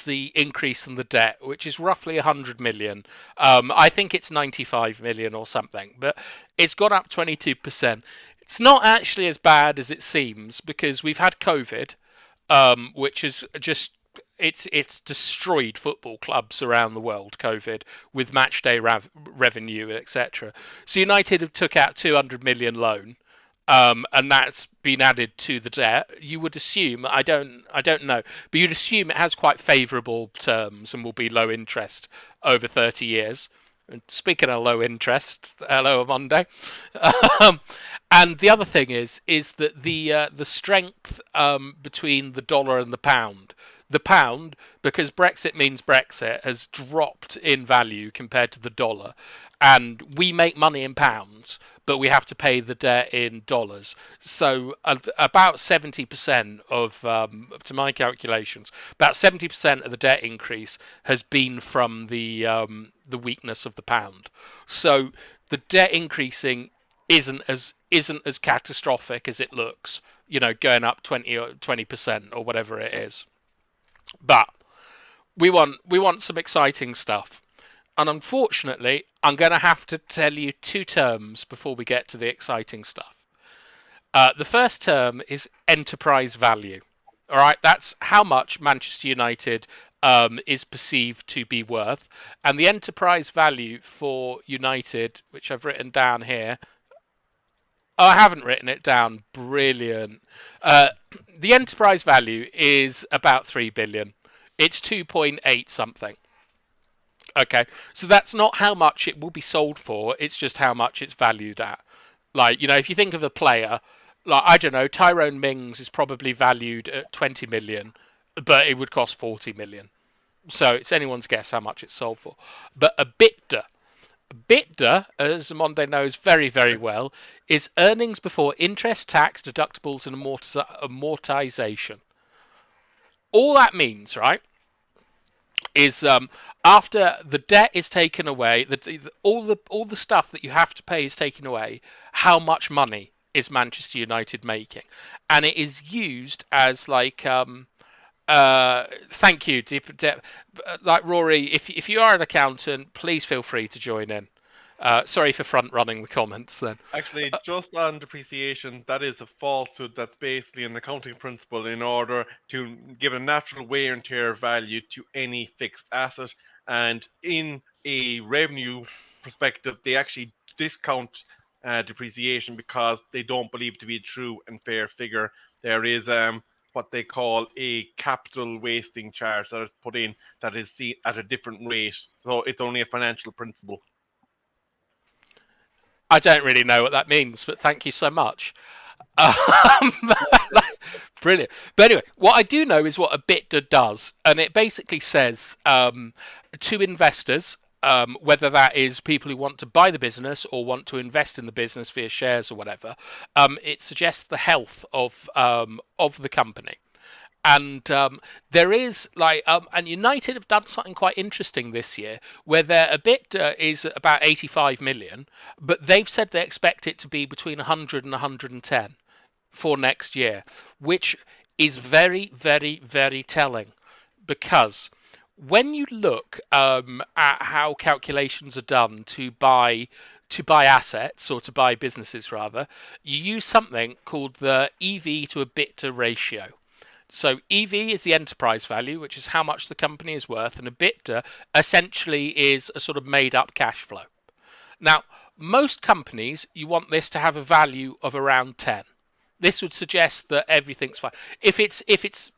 the increase in the debt, which is roughly 100 million. I think it's 95 million or something, but it's gone up 22%. It's not actually as bad as it seems, because we've had COVID, which is just... It's destroyed football clubs around the world, COVID, with match day revenue, etc. So United have took out 200 million loan, and that's been added to the debt. You would assume, I don't know, but you'd assume it has quite favourable terms and will be low interest over 30 years. And speaking of low interest, hello Omundi. And the other thing is that the strength between the dollar and the pound. The pound, because Brexit means Brexit, has dropped in value compared to the dollar. And we make money in pounds, but we have to pay the debt in dollars. So about 70% of, to my calculations, about 70% of the debt increase has been from the weakness of the pound. So the debt increasing isn't as catastrophic as it looks, going up 20% or whatever it is. But we want some exciting stuff. And unfortunately, I'm going to have to tell you two terms before we get to the exciting stuff. The first term is enterprise value. All right, that's how much Manchester United is perceived to be worth, and the enterprise value for United, which I've written down here. Oh, I haven't written it down. Brilliant. The enterprise value is about 3 billion. It's 2.8 something. Okay, so that's not how much it will be sold for. It's just how much it's valued at. Like, if you think of a player, like, I don't know, Tyrone Mings is probably valued at 20 million, but it would cost 40 million. So it's anyone's guess how much it's sold for. But a BITDA, as Omundi knows very, very well, is earnings before interest, tax, deductibles, and amortization. All that means, right, is after the debt is taken away, all the stuff that you have to pay is taken away. How much money is Manchester United making? And it is used as like thank you, like Rory. If you are an accountant, please feel free to join in. Sorry for front running the comments then. Actually, just on depreciation, that is a falsehood. That's basically an accounting principle in order to give a natural wear and tear value to any fixed asset. And in a revenue perspective, they actually discount depreciation because they don't believe it to be a true and fair figure. There is what they call a capital wasting charge that is put in that is seen at a different rate. So it's only a financial principle. I don't really know what that means, but thank you so much. Brilliant. But anyway, what I do know is what a BITDA does, and it basically says to investors, whether that is people who want to buy the business or want to invest in the business via shares or whatever, it suggests the health of the company. And there is and United have done something quite interesting this year, where their EBITDA is about 85 million, but they've said they expect it to be between 100 and 110 for next year, which is very, very, very telling, because when you look at how calculations are done to buy assets, or to buy businesses rather, you use something called the EV to EBITDA ratio. So EV is the enterprise value, which is how much the company is worth, and EBITDA essentially is a sort of made up cash flow. Now, most companies, you want this to have a value of around 10. This would suggest that everything's fine. If it's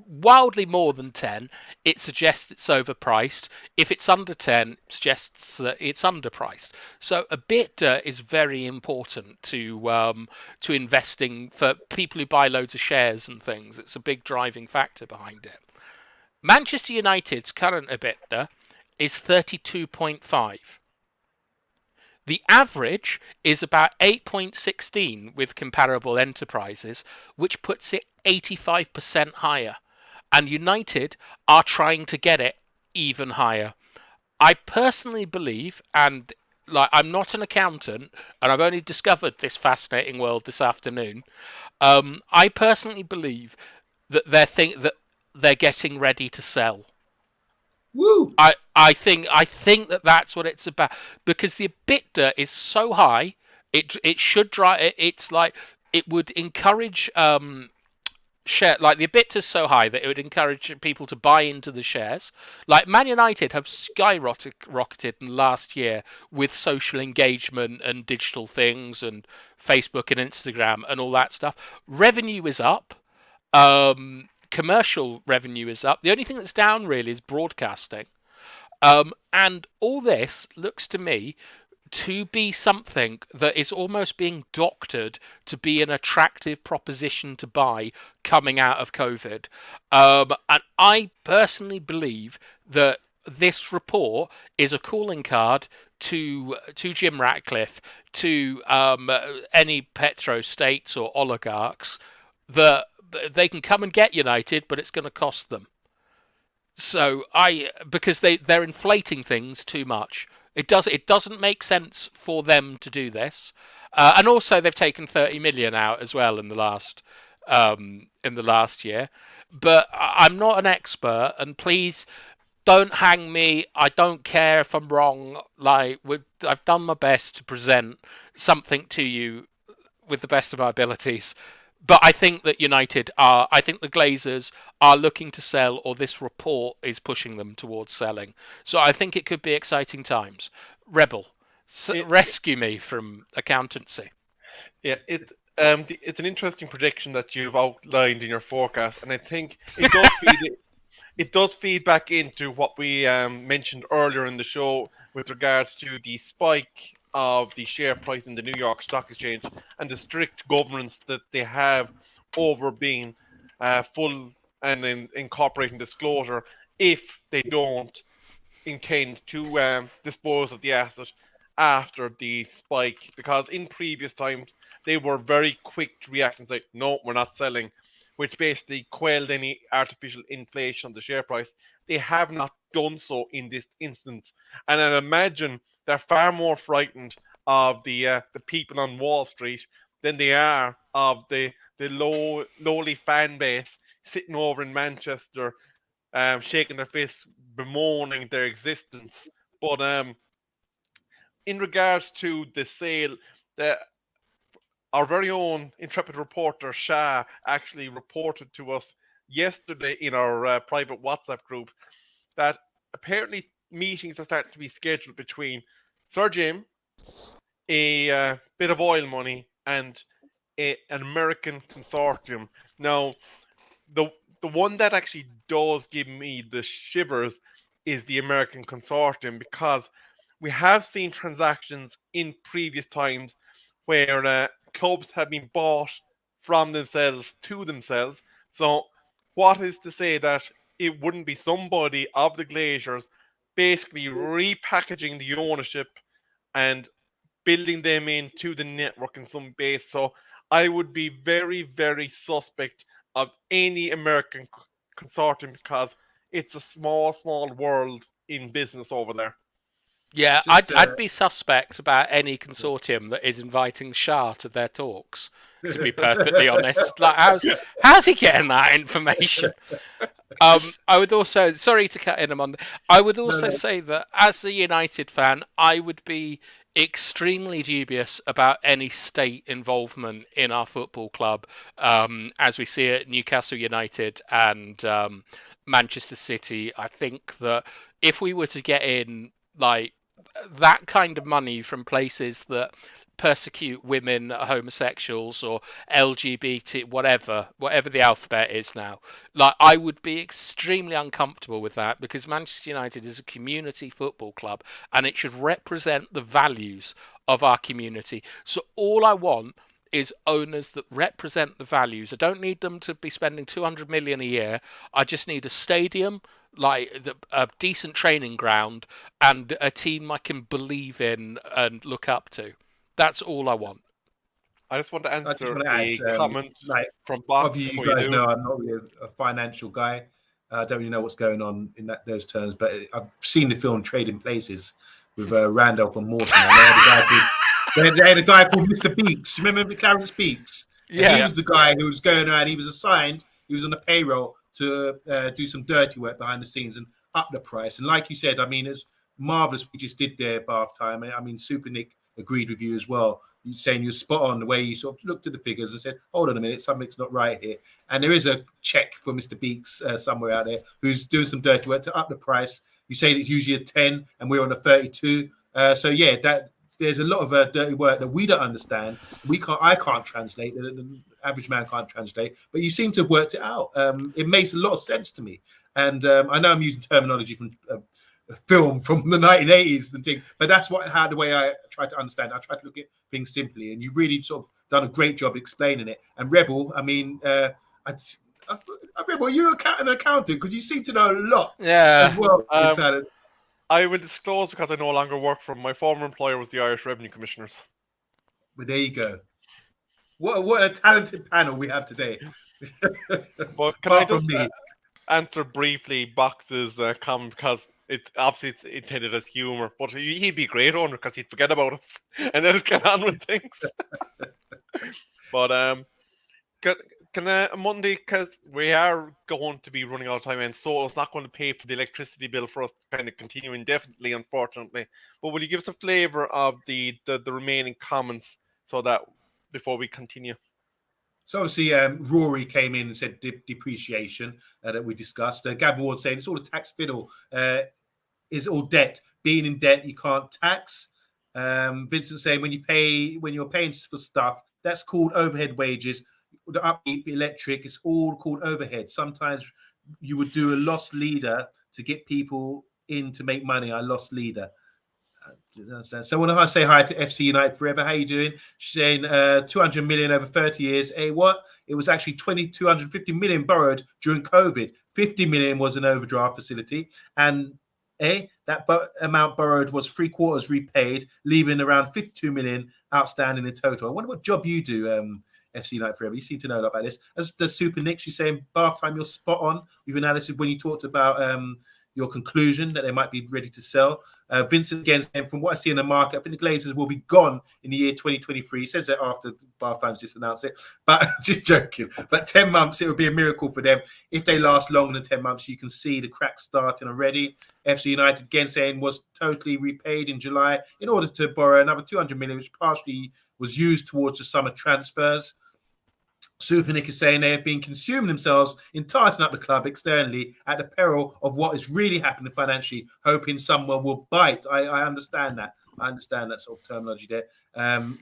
wildly more than 10, it suggests it's overpriced. If it's under 10, it suggests that it's underpriced. So EBITDA is very important to investing for people who buy loads of shares and things. It's a big driving factor behind it. Manchester United's current EBITDA is 32.5. The average is about 8.16 with comparable enterprises, which puts it 85% higher. And United are trying to get it even higher. I personally believe, and I'm not an accountant, and I've only discovered this fascinating world this afternoon. I personally believe that they're getting ready to sell. Woo! I think that that's what it's about, because the EBITDA is so high. It should drive. It's like it would encourage share, like the EBITDA is so high that it would encourage people to buy into the shares. Like Man United have skyrocketed in last year with social engagement and digital things and Facebook and Instagram and all that stuff. Revenue is up. Commercial revenue is up. The only thing that's down really is broadcasting. And all this looks to me to be something that is almost being doctored to be an attractive proposition to buy coming out of COVID. And I personally believe that this report is a calling card to Jim Ratcliffe, to any petrostates or oligarchs, that they can come and get United, but it's going to cost them. So because they're inflating things too much. It doesn't make sense for them to do this, and also they've taken 30 million out as well in the last year. But I'm not an expert, and please don't hang me. I don't care if I'm wrong. I've done my best to present something to you with the best of my abilities. But I think that I think the Glazers are looking to sell, or this report is pushing them towards selling. So I think it could be exciting times. Rebel, rescue me from accountancy. Yeah, it's an interesting prediction that you've outlined in your forecast, and I think it does feed back into what we mentioned earlier in the show with regards to the spike of the share price in the New York Stock Exchange and the strict governance that they have over being full and incorporating disclosure if they don't intend to dispose of the asset after the spike, because in previous times they were very quick to react and say, no, we're not selling, which basically quelled any artificial inflation of the share price. They have not done so in this instance. And I imagine they're far more frightened of the people on Wall Street than they are of the lowly fan base sitting over in Manchester, shaking their fists, bemoaning their existence. But in regards to the sale, the our very own intrepid reporter SHAH actually reported to us yesterday in our private WhatsApp group that apparently meetings are starting to be scheduled between Sir Jim, a bit of oil money, and an American consortium. Now, the the one that actually does give me the shivers is the American consortium, because we have seen transactions in previous times where clubs have been bought from themselves to themselves. So, what is to say that it wouldn't be somebody of the Glaziers basically repackaging the ownership and building them into the network in some base? So, I would be very, very suspect of any American consortium, because it's a small, small world in business over there. Yeah, Just, I'd be suspect about any consortium that is inviting SHAH to their talks. To be perfectly honest, like how's he getting that information? I would also, sorry to cut in on, I would also say that as a United fan, I would be extremely dubious about any state involvement in our football club, as we see it, Newcastle United and Manchester City. I think that if we were to get in like that kind of money from places that persecute women, homosexuals, or LGBT, whatever the alphabet is now, like I would be extremely uncomfortable with that, because Manchester United is a community football club and it should represent the values of our community. So all I want is owners that represent the values. I don't need them to be spending 200 million a year. I just need a stadium, like a decent training ground, and a team I can believe in and look up to. That's all I want. I just want to I just answer want to a add, comment like, from Bob. obviously you before guys do. know I'm not really a financial guy. I don't really know what's going on in those terms, but I've seen the film Trading Places with Randolph and Morton. They had a guy called Mr. Beaks. Remember Clarence Beaks? And he was the guy who was going around. He was assigned. He was on the payroll to do some dirty work behind the scenes and up the price. And like you said, I mean, it's marvelous what you just did there, Bath Time. I mean, Super Nick agreed with you as well. You saying you're spot on the way you sort of looked at the figures and said, hold on a minute, something's not right here. And there is a check for Mr. Beaks somewhere out there who's doing some dirty work to up the price. You say it's usually a 10 and we're on a 32. So yeah, that there's a lot of dirty work that we don't understand. I can't translate. The average man can't translate. But you seem to have worked it out. It makes a lot of sense to me. And I know I'm using terminology from a film from the 1980s and thing, but that's the way I try to understand. I try to look at things simply, and you really sort of done a great job explaining it. And Rebel, I mean, Rebel, you're an accountant because you seem to know a lot as well. I will disclose because I no longer work for my former employer was the Irish Revenue Commissioners. But there you go. What a talented panel we have today. But can I just answer briefly Box's comment, because it's intended as humour, but he'd be a great owner because he'd forget about it and then just get on with things. But can Monday, because we are going to be running out of time, and so it's not going to pay for the electricity bill for us to kind of continue indefinitely, unfortunately. But will you give us a flavour of the remaining comments so that before we continue? So obviously, Rory came in and said depreciation that we discussed. Gavin Ward saying it's all a tax fiddle. Is all debt. Being in debt, you can't tax. Vincent saying when you're paying for stuff, that's called overhead wages. The upkeep, electric, it's all called overhead. Sometimes you would do a loss leader to get people in to make money. I lost leader. So I want to say hi to FC United Forever. How you doing? She's saying 200 million over 30 years. Hey, what? It was actually 250 million borrowed during COVID. 50 million was an overdraft facility. And that amount borrowed was 3/4 repaid, leaving around 52 million outstanding in total. I wonder what job you do, FC United Forever. You seem to know a lot about this. As does Super Nick, she's saying, Bath time, you're spot on with analysis when you talked about your conclusion that they might be ready to sell. Vincent again saying, from what I see in the market, I think the Glazers will be gone in the year 2023. He says that after Bath Times just announced it, but just joking. But 10 months, it would be a miracle for them. If they last longer than 10 months, you can see the cracks starting already. FC United again saying was totally repaid in July in order to borrow another 200 million, which partially was used towards the summer transfers. Super Nick is saying they have been consuming themselves in tightening up the club externally at the peril of what is really happening financially, hoping someone will bite. I understand that. I understand that sort of terminology there.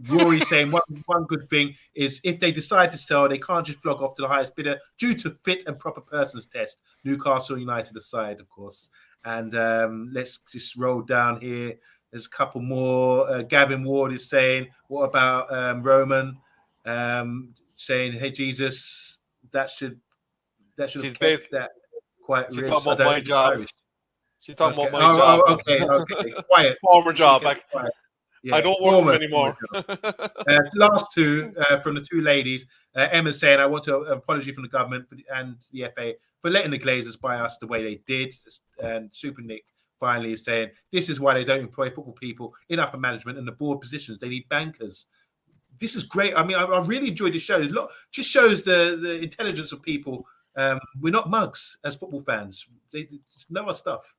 Rory saying one good thing is if they decide to sell, they can't just flog off to the highest bidder due to fit and proper persons test. Newcastle United aside, of course. And let's just roll down here. There's a couple more. Gavin Ward is saying, what about Roman? Saying, "Hey Jesus, that should have kept that quite." She's talking about my job. Irish. She's talking about my job. Okay. Quiet. Former job. Yeah, I don't work for anymore. Last two from the two ladies. Emma saying, "I want to apology from the government and the FA for letting the Glazers buy us the way they did." And Super Nick finally is saying, "This is why they don't employ football people in upper management and the board positions. They need bankers." This is great. I mean, I really enjoyed the show. Just shows the intelligence of people. We're not mugs as football fans. They just know our stuff.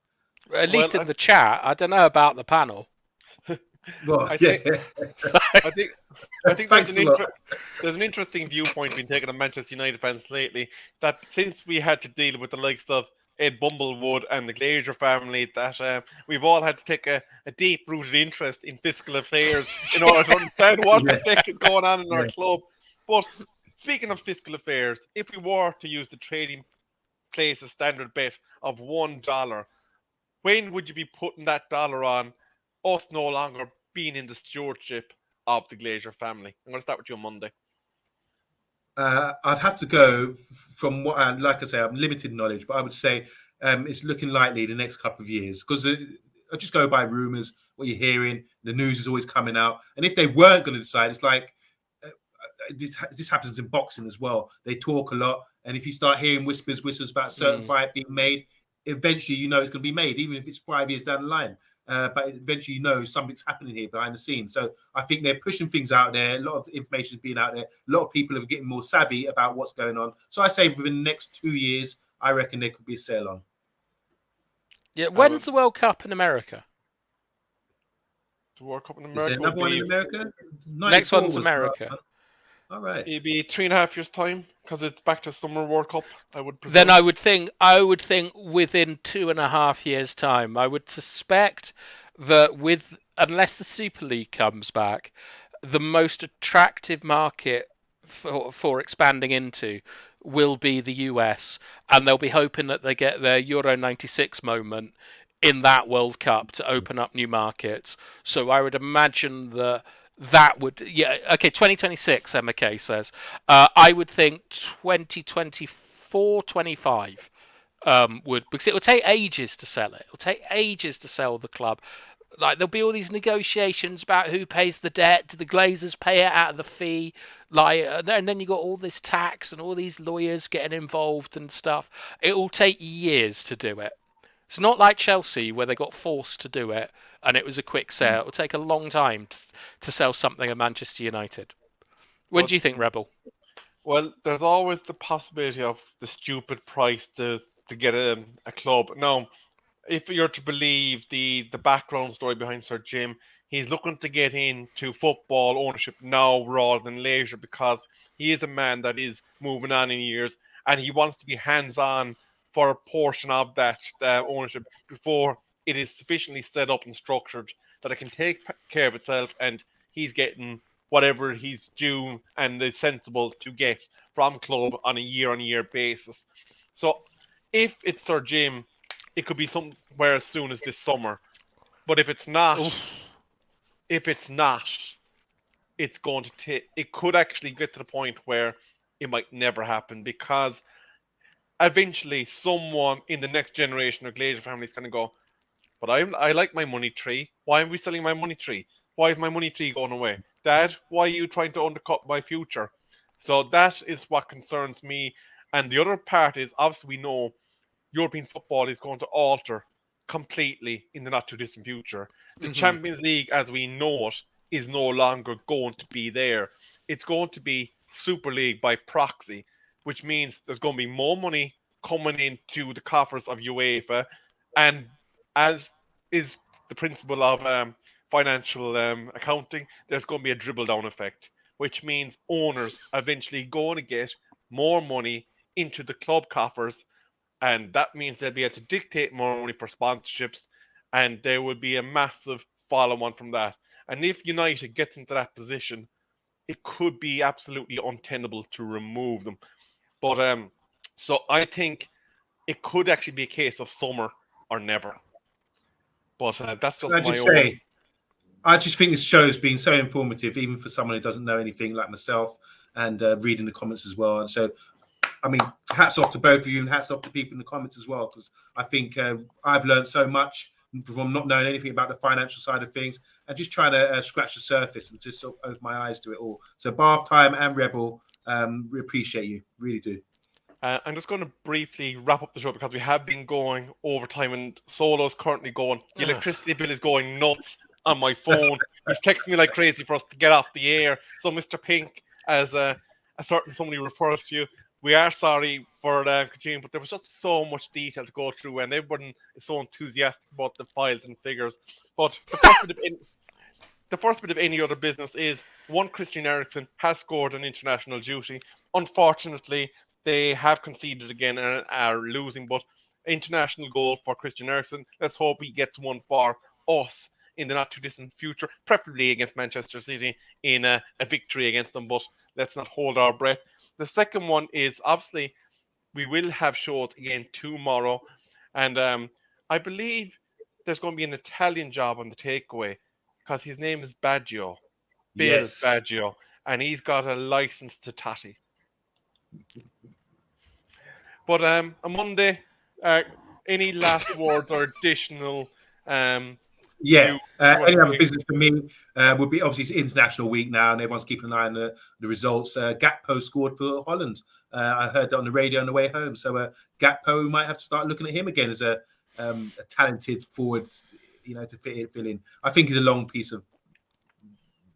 At least in the chat. I don't know about the panel. Well, I yeah. think there's an interesting viewpoint being taken on Manchester United fans lately, that since we had to deal with the likes of Ed Bumblewood and the Glazier family, that we've all had to take a deep-rooted interest in fiscal affairs in order to understand what the heck is going on in our club. But speaking of fiscal affairs, if we were to use the Trading Places standard bet of $1, when would you be putting that dollar on us no longer being in the stewardship of the Glazier family? I'm going to start with you on Monday. I'd have to go from what, like I say, I'm limited knowledge, but I would say it's looking likely the next couple of years, because I just go by rumours, what you're hearing, the news is always coming out. And if they weren't going to decide, it's like this happens in boxing as well. They talk a lot, and if you start hearing whispers about a certain fight being made, eventually you know it's going to be made, even if it's 5 years down the line. But eventually, you know, something's happening here behind the scenes. So I think they're pushing things out there. A lot of information is being out there. A lot of people are getting more savvy about what's going on. So I say within the next 2 years, I reckon there could be a sale on. Yeah, when's the World Cup in America? The World Cup in America. Is there another one in America? Next one's America. All right. It'd be 3.5 years' time, because it's back to Summer World Cup, I would presume. Then I would think within 2.5 years' time. I would suspect that unless the Super League comes back, the most attractive market for expanding into will be the US, and they'll be hoping that they get their Euro 96 moment in that World Cup to open up new markets. So I would imagine that would, 2026, MK says. I would think 2024, 25 would, because it will take ages to sell it. It'll take ages to sell the club. Like, there'll be all these negotiations about who pays the debt. Do the Glazers pay it out of the fee? Like, and then you got all this tax and all these lawyers getting involved and stuff. It will take years to do it. It's not like Chelsea, where they got forced to do it and it was a quick sale. It will take a long time to sell something at Manchester United. When do you think, Rebel? Well, there's always the possibility of the stupid price to get a club. Now, if you're to believe the background story behind Sir Jim, he's looking to get into football ownership now rather than later because he is a man that is moving on in years and he wants to be hands-on for a portion of that ownership before it is sufficiently set up and structured that it can take care of itself and he's getting whatever he's due and is sensible to get from club on a year-on-year basis. So if it's Sir Jim, it could be somewhere as soon as this summer. But if it's not, it's going to take. It could actually get to the point where it might never happen because eventually someone in the next generation of Glazier family is going to go, but I like my money tree. Why are we selling my money tree? Why is my money tree going away? Dad, why are you trying to undercut my future? So that is what concerns me. And the other part is, obviously, we know European football is going to alter completely in the not too distant future. The Champions League, as we know it, is no longer going to be there. It's going to be Super League by proxy, which means there's going to be more money coming into the coffers of UEFA, and as is the principle of financial accounting, there's going to be a dribble down effect, which means owners eventually going to get more money into the club coffers, and that means they'll be able to dictate more money for sponsorships, and there will be a massive follow-on from that. And if United gets into that position, it could be absolutely untenable to remove them. But so I think it could actually be a case of summer or never. But that's just my own. I just think this show has been so informative, even for someone who doesn't know anything like myself, and reading the comments as well. And so, I mean, hats off to both of you, and hats off to people in the comments as well, because I think I've learned so much from not knowing anything about the financial side of things and just trying to scratch the surface and just sort of open my eyes to it all. So, Bath Time and Rebel, we appreciate you, really do. I'm just going to briefly wrap up the show because we have been going overtime and Solo's currently going. The electricity bill is going nuts on my phone. He's texting me like crazy for us to get off the air. So, Mr. Pink, as a certain somebody refers to you, we are sorry for continuing, but there was just so much detail to go through, and everyone is so enthusiastic about the files and figures. But the first bit of any other business is one Christian Eriksen has scored an international duty. Unfortunately, they have conceded again and are losing, but international goal for Christian Eriksen. Let's hope he gets one for us in the not too distant future, preferably against Manchester City in a victory against them, but let's not hold our breath. The second one is, obviously, we will have shows again tomorrow, and I believe there's going to be an Italian job on the takeaway because his name is Baggio, Bill Baggio, and he's got a license to tatty. But on Monday, any last words or additional any other business for me would be, obviously, it's International Week now and everyone's keeping an eye on the results. Gakpo scored for Holland. I heard that on the radio on the way home. So Gakpo, we might have to start looking at him again as a talented forward, to fill in. I think he's a long piece of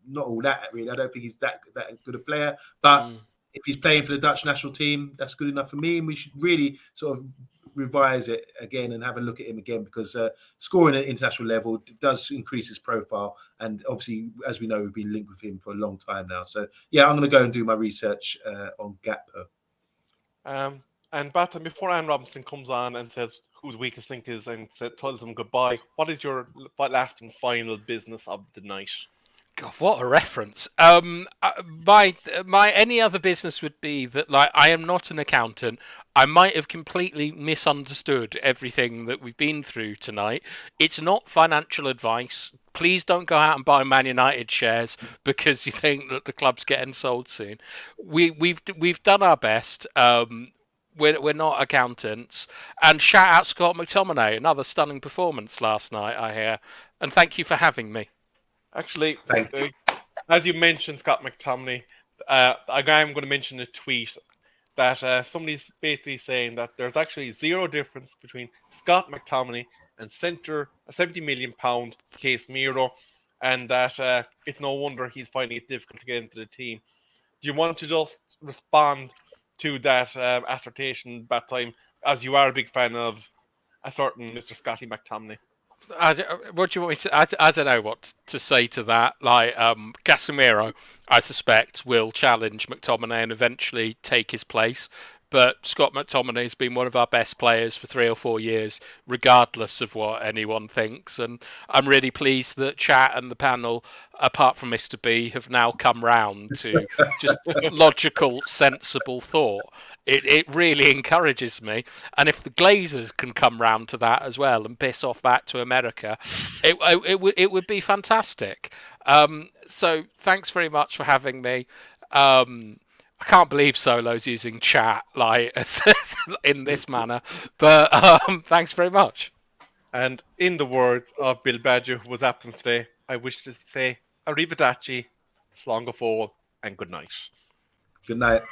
not all that, really. I don't think he's that good a player, but if he's playing for the Dutch national team, that's good enough for me, and we should really sort of revise it again and have a look at him again, because scoring at international level does increase his profile, and obviously, as we know, we've been linked with him for a long time now. So yeah, I'm going to go and do my research on Gakpo. And Bata, before Anne Robinson comes on and says who the weakest link is and tells them goodbye, what is your last and final business of the night? God, what a reference. My any other business would be that, like, I am not an accountant. I might have completely misunderstood everything that we've been through tonight. It's not financial advice. Please don't go out and buy Man United shares because you think that the club's getting sold soon. We've done our best. We're not accountants. And shout out Scott McTominay, another stunning performance last night, I hear. And thank you for having me. Actually, as you mentioned, Scott McTominay, I'm going to mention a tweet that somebody's basically saying that there's actually zero difference between Scott McTominay and a £70 million Casemiro, and that it's no wonder he's finding it difficult to get into the team. Do you want to just respond to that assertion that time, as you are a big fan of a certain Mr. Scotty McTominay? What do you want me to? I don't know what to say to that. Like, Casemiro, I suspect, will challenge McTominay and eventually take his place. But Scott McTominay has been one of our best players for 3 or 4 years, regardless of what anyone thinks. And I'm really pleased that chat and the panel, apart from Mr. B, have now come round to just logical, sensible thought. It really encourages me. And if the Glazers can come round to that as well and piss off back to America, it would be fantastic. So thanks very much for having me. I can't believe Solo's using chat like in this manner, but thanks very much. And in the words of Bill Badger, who was absent today, I wish to say arrivederci, slán go fóill, and good night. Good night.